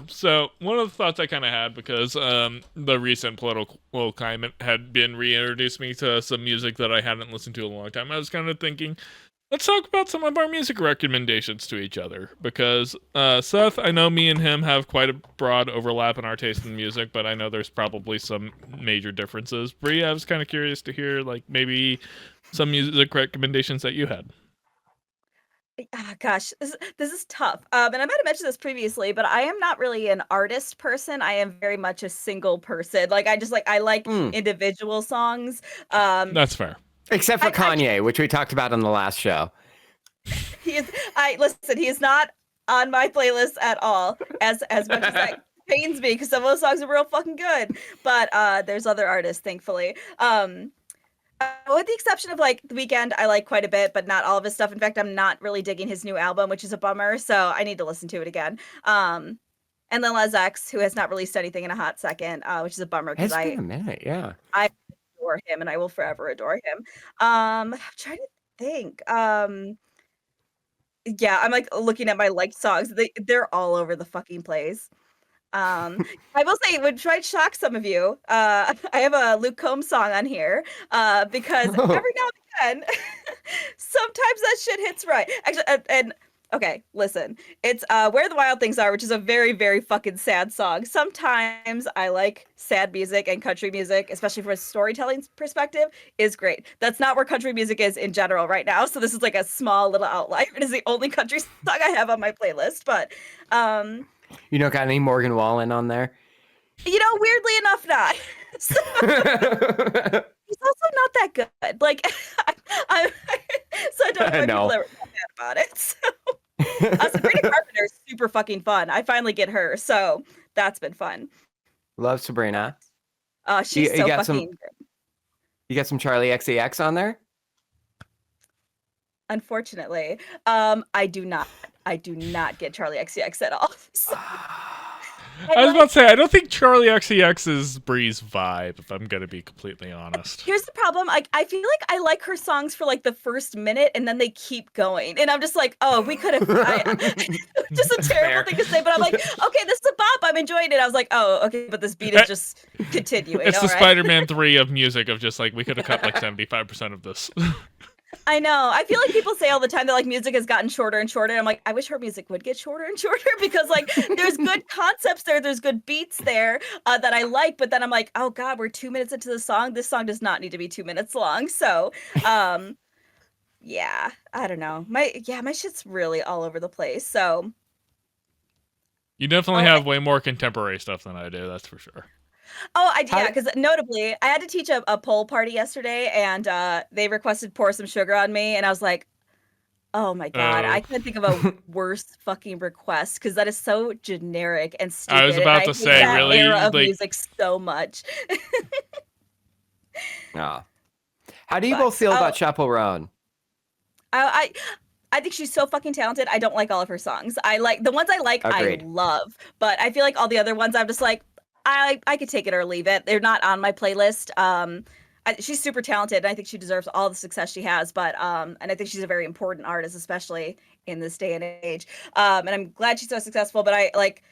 so one of the thoughts I kind of had, because the recent political climate had been reintroduced me to some music that I hadn't listened to in a long time, I was kind of thinking, let's talk about some of our music recommendations to each other, because Seth, I know me and him have quite a broad overlap in our taste in music, but I know there's probably some major differences. Brie, I was kind of curious to hear, like, maybe some music recommendations that you had. Gosh, this is tough. And I might have mentioned this previously, but I am not really an artist person. I am very much a single person. Like I like individual songs. That's fair. Except for Kanye, which we talked about on the last show. He is not on my playlist at all. As much as that pains me, because some of those songs are real fucking good. But there's other artists, thankfully. With the exception of like The Weeknd, I like quite a bit, but not all of his stuff. In fact, I'm not really digging his new album, which is a bummer. So I need to listen to it again. And then Les X, who has not released anything in a hot second, which is a bummer because It's been a minute, yeah. I adore him and I will forever adore him. I'm trying to think. Yeah, I'm like looking at my liked songs. They're all over the fucking place. I will say, which might shock some of you, I have a Luke Combs song on here, because every now and then, sometimes that shit hits right. Actually, and okay, listen, it's Where the Wild Things Are, which is a very, very fucking sad song. Sometimes I like sad music, and country music, especially from a storytelling perspective, is great. That's not where country music is in general right now, so this is like a small little outlier. It is the only country song I have on my playlist, but you don't got any Morgan Wallen on there? Weirdly enough, not. So, he's also not that good. Like, I so I don't know why people are mad about it. So, Sabrina Carpenter is super fucking fun. I finally get her, so that's been fun. Love Sabrina. She's so fucking good. You got some Charlie XCX on there? Unfortunately, I do not get Charlie XCX at all. So. I was about to say, I don't think Charlie XCX is Brie's vibe, if I'm gonna be completely honest. Here's the problem. I feel like I like her songs for like the first minute, and then they keep going. And I'm just like, oh, we could have... just a terrible thing to say, but I'm like, okay, this is a bop. I'm enjoying it. I was like, oh, okay, but this beat is just continuing. It's the Spider-Man 3 of music, of just like, we could have cut like 75% of this. I know. I feel like people say all the time that like music has gotten shorter and shorter. And I'm like, I wish her music would get shorter and shorter, because like there's good concepts there, there's good beats there that I like. But then I'm like, oh god, we're 2 minutes into the song. This song does not need to be 2 minutes long. So, yeah, I don't know. My shit's really all over the place. So, you definitely have way more contemporary stuff than I do. That's for sure. Oh, yeah, because notably, I had to teach a pole party yesterday, and they requested Pour Some Sugar on Me, and I was like, Oh my god, I can't think of a worse fucking request because that is so generic and I was stupid, and about I to hate say, that era really, of like, music so much. Ah. How do you both But feel about Chappell Roan? I think she's so fucking talented. I don't like all of her songs. I like the ones I like, I Agreed. love, but I feel like all the other ones, I'm just like, I could take it or leave it. They're not on my playlist. She's super talented, and I think she deserves all the success she has. But and I think she's a very important artist, especially in this day and age. And I'm glad she's so successful. But I like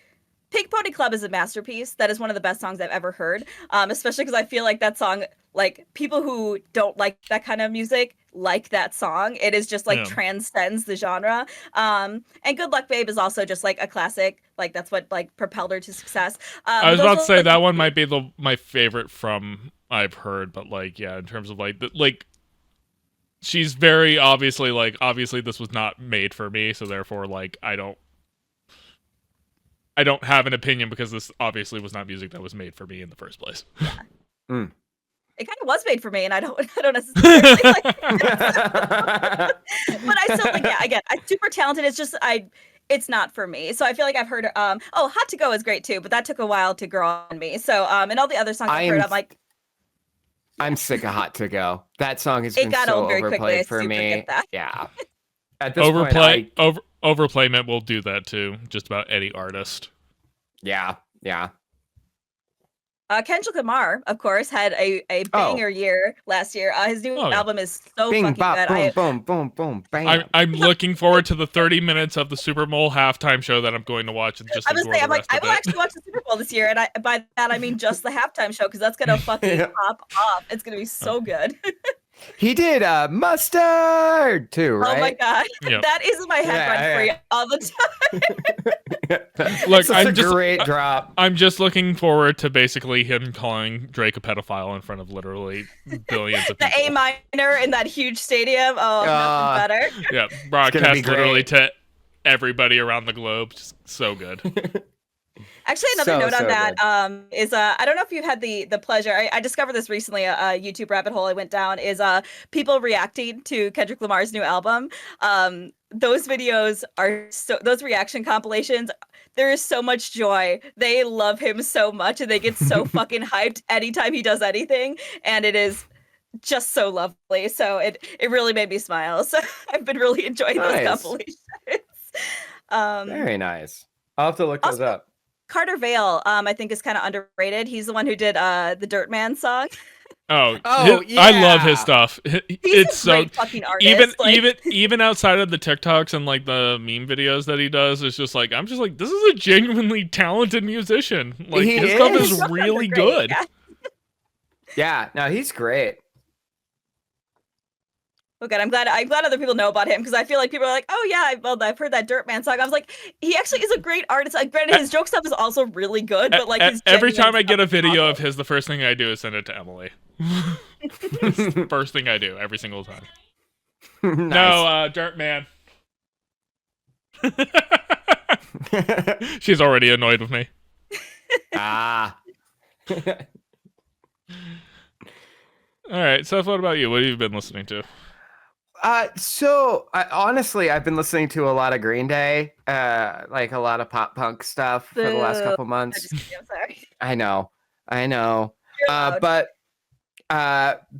Pink Pony Club is a masterpiece. That is one of the best songs I've ever heard. Especially because I feel like that song, like people who don't like that kind of music, like that song. It is just like transcends the genre. And Good Luck Babe is also just like a classic. Like that's what like propelled her to success. I was Those about to are say like that one might be my favorite from I've heard, but like, yeah, in terms of like she's very obviously this was not made for me, so therefore like I don't have an opinion because this obviously was not music that was made for me in the first place. Yeah. Mm. It kind of was made for me, and I don't necessarily like. But I still like, yeah. Again, I'm super talented. It's just it's not for me. So I feel like I've heard. Hot to Go is great too, but that took a while to grow on me. So and all the other songs I've heard, I'm like, I'm sick of Hot to Go. That song has it been got so old very quickly. I overplayed for super me. get that. Yeah. At this point, overplayment will do that too. Just about any artist. Yeah. Kendrick Lamar, of course, had a banger year last year. His new album is so Bing, fucking bop, good. boom, bam. I'm looking forward to the 30 minutes of the Super Bowl halftime show that I'm going to watch and just I was ignore saying, the rest I of will it. actually watch the Super Bowl this year, and by that I mean just the halftime show because that's gonna fucking pop off. It's gonna be so good. He did mustard too, right? Oh my god, Yep. that is in my head rent free all the time. Look, I'm just great drop. I'm just looking forward to basically him calling Drake a pedophile in front of literally billions of people. The A minor in that huge stadium. Oh, nothing better. Yeah, broadcast literally to everybody around the globe. Just so good. Actually, another note on that is I don't know if you had the pleasure. I discovered this recently. A YouTube rabbit hole I went down is people reacting to Kendrick Lamar's new album. Those videos are those reaction compilations. There is so much joy. They love him so much, and they get so fucking hyped anytime he does anything, and it is just so lovely. So it really made me smile. So I've been really enjoying those compilations. Very nice. I'll have to look those up. Carter Vale, I think, is kind of underrated. He's the one who did the Dirt Man song. Yeah. I love his stuff. It's so great fucking artist. Even outside of the TikToks and like the meme videos that he does, it's just like I'm just like, this is a genuinely talented musician. Like his stuff is really good. Yeah, no, he's great. Okay, I'm glad other people know about him because I feel like people are like, oh yeah, I've heard that Dirt Man song. I was like, he actually is a great artist. Like, granted, his joke stuff is also really good, but like every time I get a video of his, the first thing I do is send it to Emily. It's the first thing I do every single time. Nice. No, Dirt Man. She's already annoyed with me. Ah. All right, Seth, what about you? What have you been listening to? Honestly, I've been listening to a lot of Green Day, like a lot of pop punk stuff for the last couple months. I'm sorry. I know. But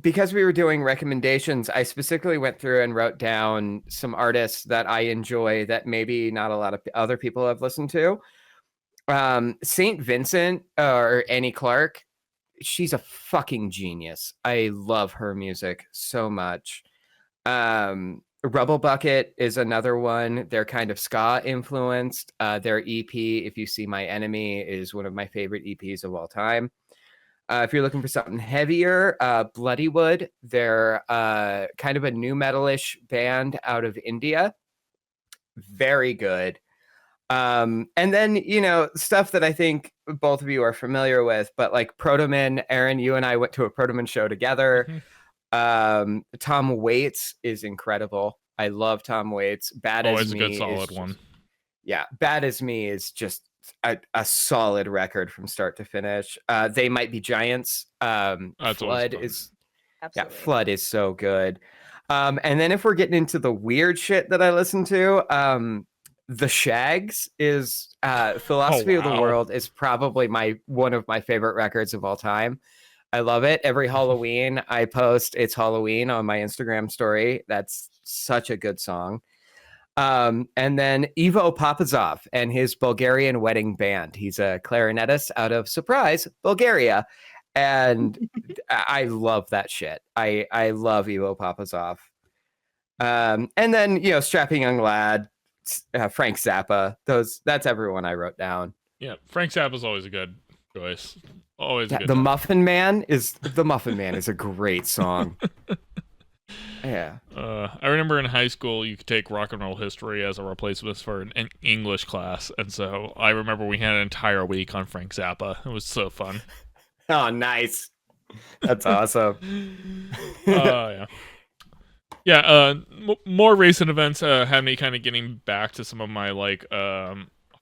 because we were doing recommendations, I specifically went through and wrote down some artists that I enjoy that maybe not a lot of other people have listened to. St. Vincent or Annie Clark, she's a fucking genius. I love her music so much. Rubble Bucket is another one. They're kind of ska influenced. Their EP, If You See My Enemy, is one of my favorite EPs of all time. If you're looking for something heavier, Bloodywood, they're kind of a nu metal-ish band out of India. Very good. And then, stuff that I think both of you are familiar with, but like Protoman. Aaron, you and I went to a Protoman show together. Mm-hmm. Tom Waits is incredible. I love Tom Waits. Bad as Me a good solid one. Yeah, Bad as Me is just a solid record from start to finish. They Might Be Giants. Flood is so good. And then if we're getting into the weird shit that I listen to, The Shags is Philosophy of the World is probably one of my favorite records of all time. I love it. Every Halloween I post It's Halloween on my Instagram story. That's such a good song. And then Ivo Papazov and his Bulgarian wedding band. He's a clarinetist out of, surprise, Bulgaria. And I love that shit. I love Ivo Papazov. And then, Strapping Young Lad, Frank Zappa. That's everyone I wrote down. Yeah, Frank Zappa's always a good choice. Always a good The time. Muffin Man is a great song. Yeah. I remember in high school you could take rock and roll history as a replacement for an English class, and so I remember we had an entire week on Frank Zappa. It was so fun. Oh, nice. That's awesome. Yeah. Yeah, more recent events had me kind of getting back to some of my like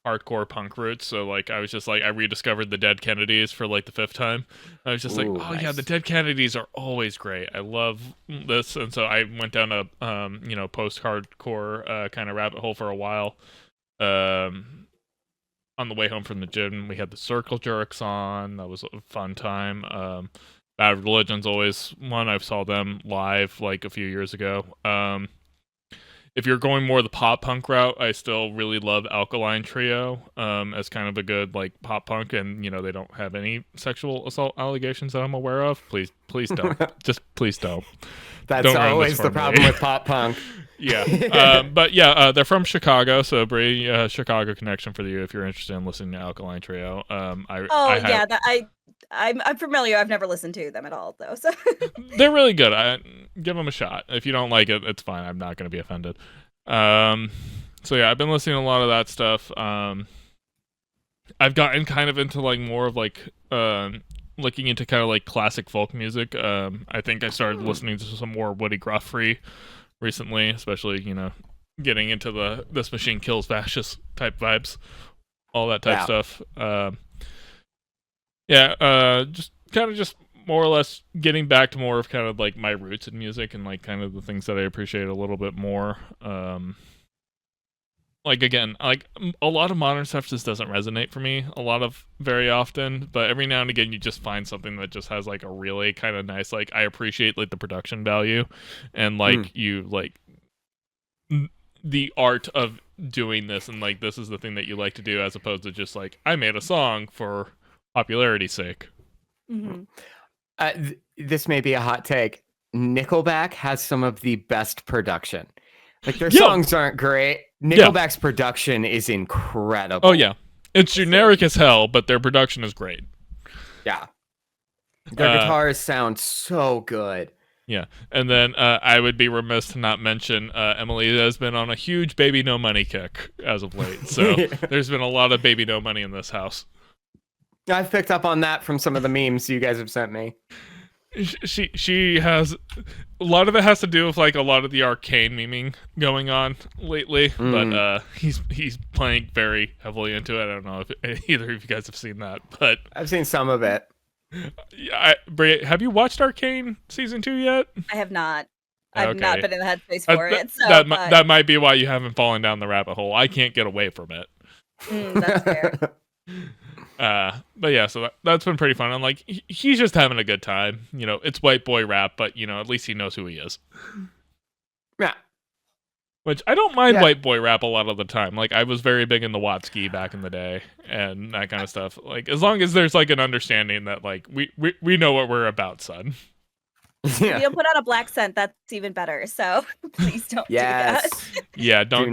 hardcore punk roots. So like I was just like I rediscovered the Dead Kennedys for like the 5th time. I was just like, oh nice. yeah, the Dead Kennedys are always great. I love this, and so I went down a post-hardcore kind of rabbit hole for a while. On the way home from the gym, we had the Circle Jerks on. That was a fun time. Bad Religion's always one. I saw them live like a few years ago. If you're going more the pop punk route, I still really love Alkaline Trio as kind of a good like pop punk, and they don't have any sexual assault allegations that I'm aware of. Please don't. Just please don't. That's don't always the problem with pop punk. Yeah. But yeah, they're from Chicago, so Brie, Chicago connection for you if you're interested in listening to Alkaline Trio. I'm familiar. I've never listened to them at all, though. So they're really good. Give them a shot. If you don't like it, it's fine. I'm not going to be offended. So yeah, I've been listening to a lot of that stuff. I've gotten kind of into like more of like looking into kind of like classic folk music. I think I started listening to some more Woody Guthrie recently, especially getting into This Machine Kills Fascist type vibes, all that type stuff. Just more or less getting back to more of kind of like my roots in music and like kind of the things that I appreciate a little bit more. Like again, like a lot of modern stuff just doesn't resonate for me very often, but every now and again you just find something that just has like a really kind of nice, like I appreciate like the production value and like you like the art of doing this, and like this is the thing that you like to do as opposed to just like I made a song for popularity's sake. Mm-hmm. This may be a hot take. Nickelback has some of the best production. Like their songs aren't great. Nickelback's production is incredible. Oh yeah, it's generic as hell, but their production is great. Yeah, their guitars sound so good. Yeah, and then I would be remiss to not mention Emily has been on a huge Baby No Money kick as of late. So there's been a lot of Baby No Money in this house. I've picked up on that from some of the memes you guys have sent me. She has a lot of it has to do with like a lot of the arcane memeing going on lately, but he's playing very heavily into it. I don't know if either of you guys have seen that, but I've seen some of it. Brie, have you watched Arcane season 2 yet? I have not. I've not been in the headspace for it. So, that might be why you haven't fallen down the rabbit hole. I can't get away from it. That's fair. But yeah, so that's been pretty fun. I'm like, he's just having a good time. It's white boy rap, but at least he knows who he is. Yeah. Which I don't mind white boy rap a lot of the time. Like I was very big in the Watsky back in the day and that kind of stuff. Like as long as there's like an understanding that like we know what we're about, son. If you don't put on a black scent, that's even better. So please don't do that. Yeah, don't do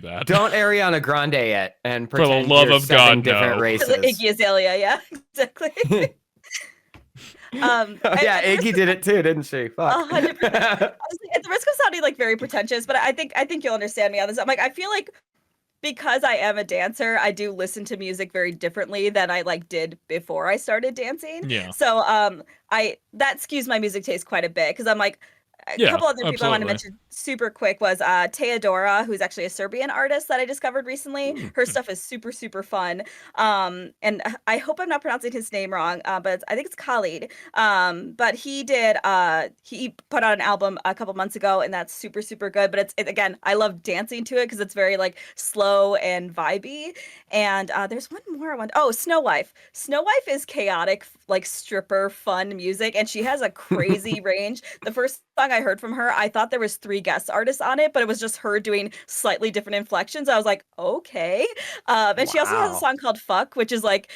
that. Don't Ariana Grande it and pretend for the love you're of God, different races. Iggy Azalea, yeah, exactly. Iggy did it too, didn't she? Fuck. 100%. At the risk of sounding like very pretentious, but I think you'll understand me on this. I'm like, I feel like because I am a dancer, I do listen to music very differently than I like did before I started dancing. Yeah. So that skews my music taste quite a bit because I'm like, A Yeah, couple other people I want to absolutely. mention super quick was Teodora, who's actually a Serbian artist that I discovered recently. Her stuff is super, super fun. And I hope I'm not pronouncing his name wrong, but I think it's Khalid. But he put out an album a couple months ago, and that's super, super good. But again, I love dancing to it because it's very like slow and vibey. And there's one more I want. Oh, Snow Wife. Snow Wife is chaotic, like stripper fun music, and she has a crazy range. The first song I heard from her, I thought there was 3 guest artists on it, but it was just her doing slightly different inflections. I was like, okay. And she also has a Wow. song called "Fuck," which is like,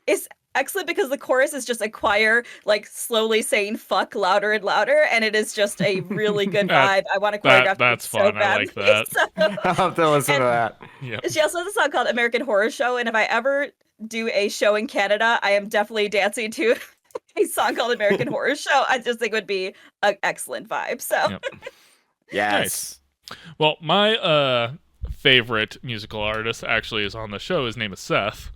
it's excellent because the chorus is just a choir like slowly saying "fuck" louder and louder, and it is just a really good vibe. I want to choreograph That's it so fun. I badly. like that. I'll have to listen to And that. Yep. she also has a song called American Horror Show, and if I ever do a show in Canada, I am definitely dancing to a song called American Horror Show. I just think would be an excellent vibe. So Yep. Yes. Well, my favorite musical artist actually is on the show. His name is Seth.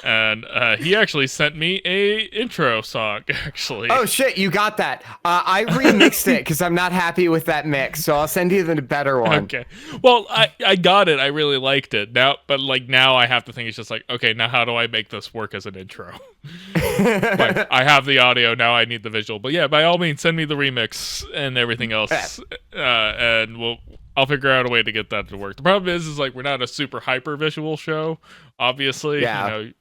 And he actually sent me a intro song, actually. Oh shit, you got that. I remixed it because I'm not happy with that mix, so I'll send you the better one. Okay. Well, I got it. I really liked it. Now I have to think it's just like, okay, now how do I make this work as an intro? Like, I have the audio, now I need the visual. But yeah, by all means, send me the remix and everything else. And I'll figure out a way to get that to work. The problem is like we're not a super hyper visual show, obviously. Yeah. You know,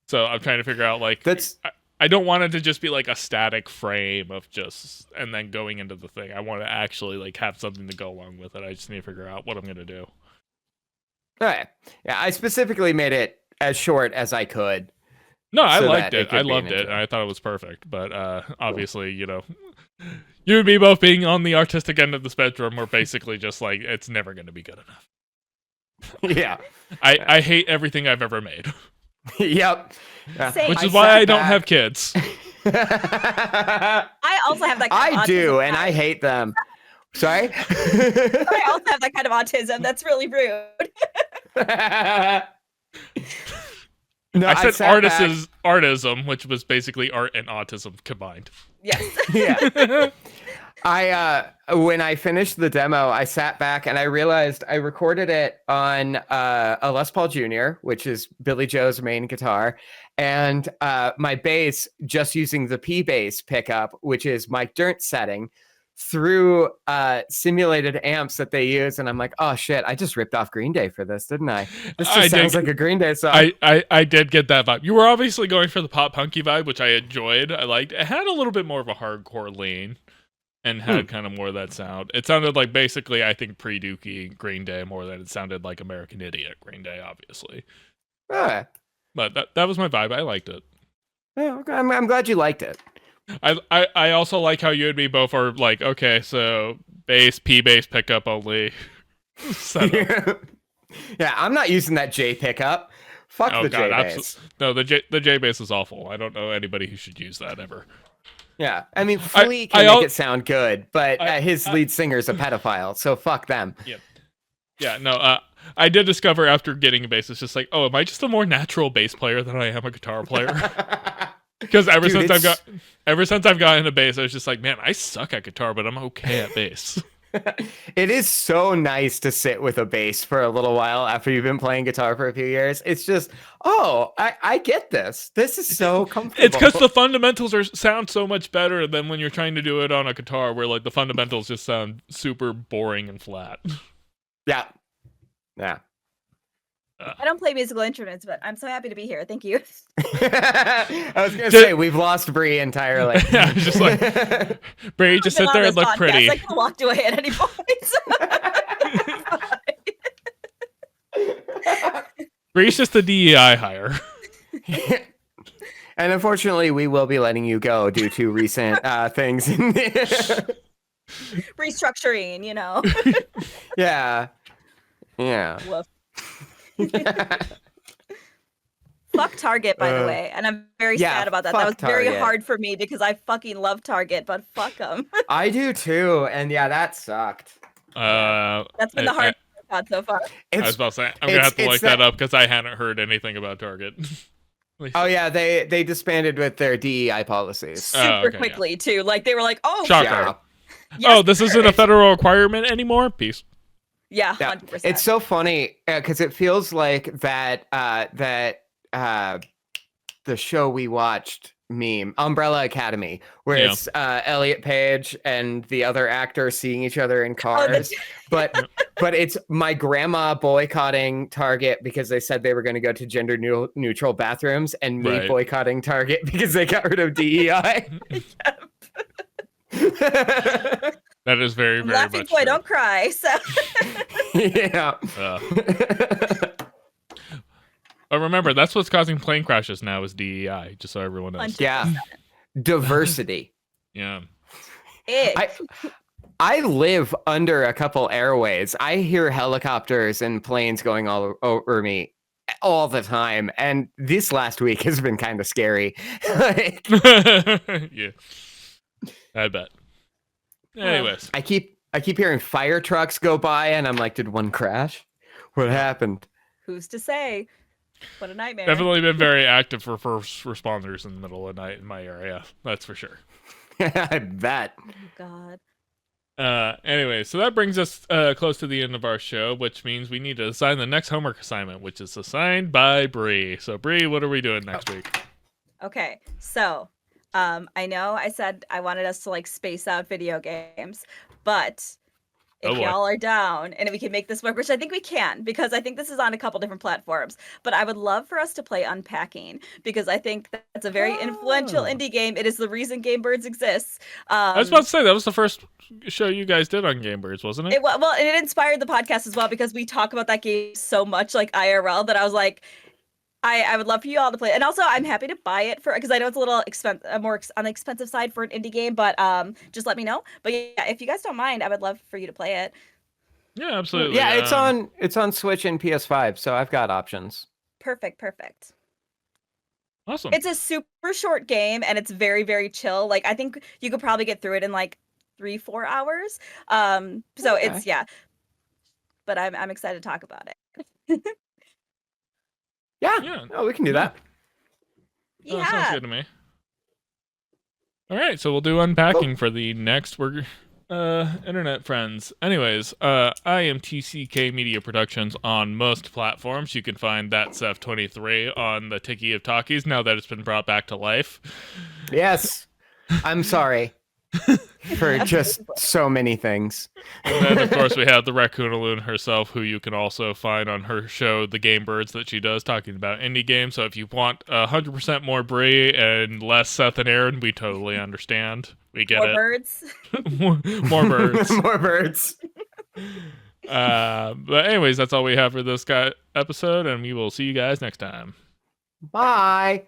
so I'm trying to figure out like That's I don't want it to just be like a static frame of just and then going into the thing. I want to actually like have something to go along with it. I just need to figure out what I'm gonna do. okay. Yeah, I specifically made it as short as I could. No, I So liked that it it. I could be an loved it. intro. And I thought it was perfect. But obviously, you know, you and me both being on the artistic end of the spectrum were basically just like it's never gonna be good enough. Yeah. I hate everything I've ever made. Yep. Yeah. Same. Which is I why sat I don't back- have kids. I also have that kind of I do, autism and I vibe. hate them. Sorry? I also have that kind of autism. That's really rude. No, I said sat back- artism, which was basically art and autism combined. Yes. Yeah. When I finished the demo, I sat back and I realized I recorded it on a Les Paul Jr., which is Billy Joe's main guitar, and my bass just using the P bass pickup, which is Mike Dirnt's setting, through simulated amps that they use. And I'm like, oh shit, I just ripped off Green Day for this, didn't I? This just sounds like a Green Day song. I did get that vibe. You were obviously going for the pop punky vibe, which I enjoyed. I liked. It had a little bit more of a hardcore lean, and had kind of more of that sound. It sounded like basically, I think, pre-Dookie Green Day more than it sounded like American Idiot Green Day, obviously. Ah. But that was my vibe. I liked it. Yeah, okay. I'm glad you liked it. I also like how you and me both are like, okay, so bass, P bass pickup only. Setup. Yeah, I'm not using that J pickup. Fuck Oh the god, J bass. no, the J bass is awful. I don't know anybody who should use that ever. Yeah, I mean, Flea can make it sound good, but his lead singer's a pedophile, so fuck them. Yeah, no, I did discover after getting a bass, it's just like, oh, am I just a more natural bass player than I am a guitar player? Because ever since I've gotten a bass, I was just like, man, I suck at guitar, but I'm okay at bass. It is so nice to sit with a bass for a little while after you've been playing guitar for a few years. It's just, oh, I get this. This is so comfortable. It's because the fundamentals sound so much better than when you're trying to do it on a guitar, where like the fundamentals just sound super boring and flat. Yeah. Yeah. I don't play musical instruments, but I'm so happy to be here. Thank you. I was going to say, we've lost Brie entirely. Yeah, it's just like, Brie, just sit there and look pretty. I could have walked away at any point. Brie's just a DEI hire. And unfortunately, we will be letting you go due to recent things. Restructuring, you know. Yeah. Yeah. Woof. Fuck Target, by the way, and I'm very sad about that. That was very hard for me because I fucking love Target, but fuck them. I do too, and yeah, that sucked. That's been the hardest I've had so far. I was about to say, I'm gonna have to look that up because I hadn't heard anything about Target. Oh yeah, they disbanded with their DEI policies Super quickly too. Like they were like, oh shocker. Yes, this isn't a federal requirement anymore. Peace. Yeah, Yeah. 100%. It's so funny because it feels like that the show we watched meme, Umbrella Academy, where Yeah. it's Elliot Page and the other actor seeing each other in cars. But it's my grandma boycotting Target because they said they were going to go to gender neutral bathrooms, and me Right. boycotting Target because they got rid of DEI. That is very, I'm very laughing, much boy, true. don't cry. So Yeah. But remember, that's what's causing plane crashes now is DEI, just so everyone knows. 100%. Yeah. Diversity. Yeah. I live under a couple airways. I hear helicopters and planes going all over me all the time, and this last week has been kind of scary. Yeah. I bet. Anyways. I keep hearing fire trucks go by, and I'm like, did one crash? What happened? who's to say? What a nightmare. Definitely been very active for first responders in the middle of the night in my area. That's for sure. I bet. Oh, God. Anyway, so that brings us close to the end of our show, which means we need to assign the next homework assignment, which is assigned by Brie. So, Brie, what are we doing next week? Okay, so I know I said I wanted us to like space out video games, but if y'all are down and if we can make this work, which I think we can, because I think this is on a couple different platforms, but I would love for us to play Unpacking because I think that's a very influential indie game. It is the reason Game Birds exists. I was about to say, that was the first show you guys did on Game Birds, wasn't it? Well, and it inspired the podcast as well because we talk about that game so much, like IRL, that I was like, I would love for you all to play it. And also, I'm happy to buy it because I know it's a little more on the expensive side for an indie game, but just let me know. But yeah, if you guys don't mind, I would love for you to play it. Yeah, absolutely. Yeah, it's on Switch and PS5, so I've got options. Perfect. Awesome. It's a super short game and it's very, very chill. Like I think you could probably get through it in like 3-4 hours. So Okay. it's but I'm excited to talk about it. Yeah. Oh, we can do that. Oh, sounds good to me. All right, so we'll do Unpacking for the next internet friends. Anyways, I am TCK Media Productions on most platforms. You can find that Seth23 on the Tiki of Talkies now that it's been brought back to life. Yes. I'm sorry for just so many things. And then, of course, we have the Raccoonaloon herself, who you can also find on her show, The Game Birds, that she does, talking about indie games. So if you want 100% more Brie and less Seth and Aaron, we totally understand. We get more it. Birds. More birds. More birds. But anyways, that's all we have for this episode, and we will see you guys next time. Bye.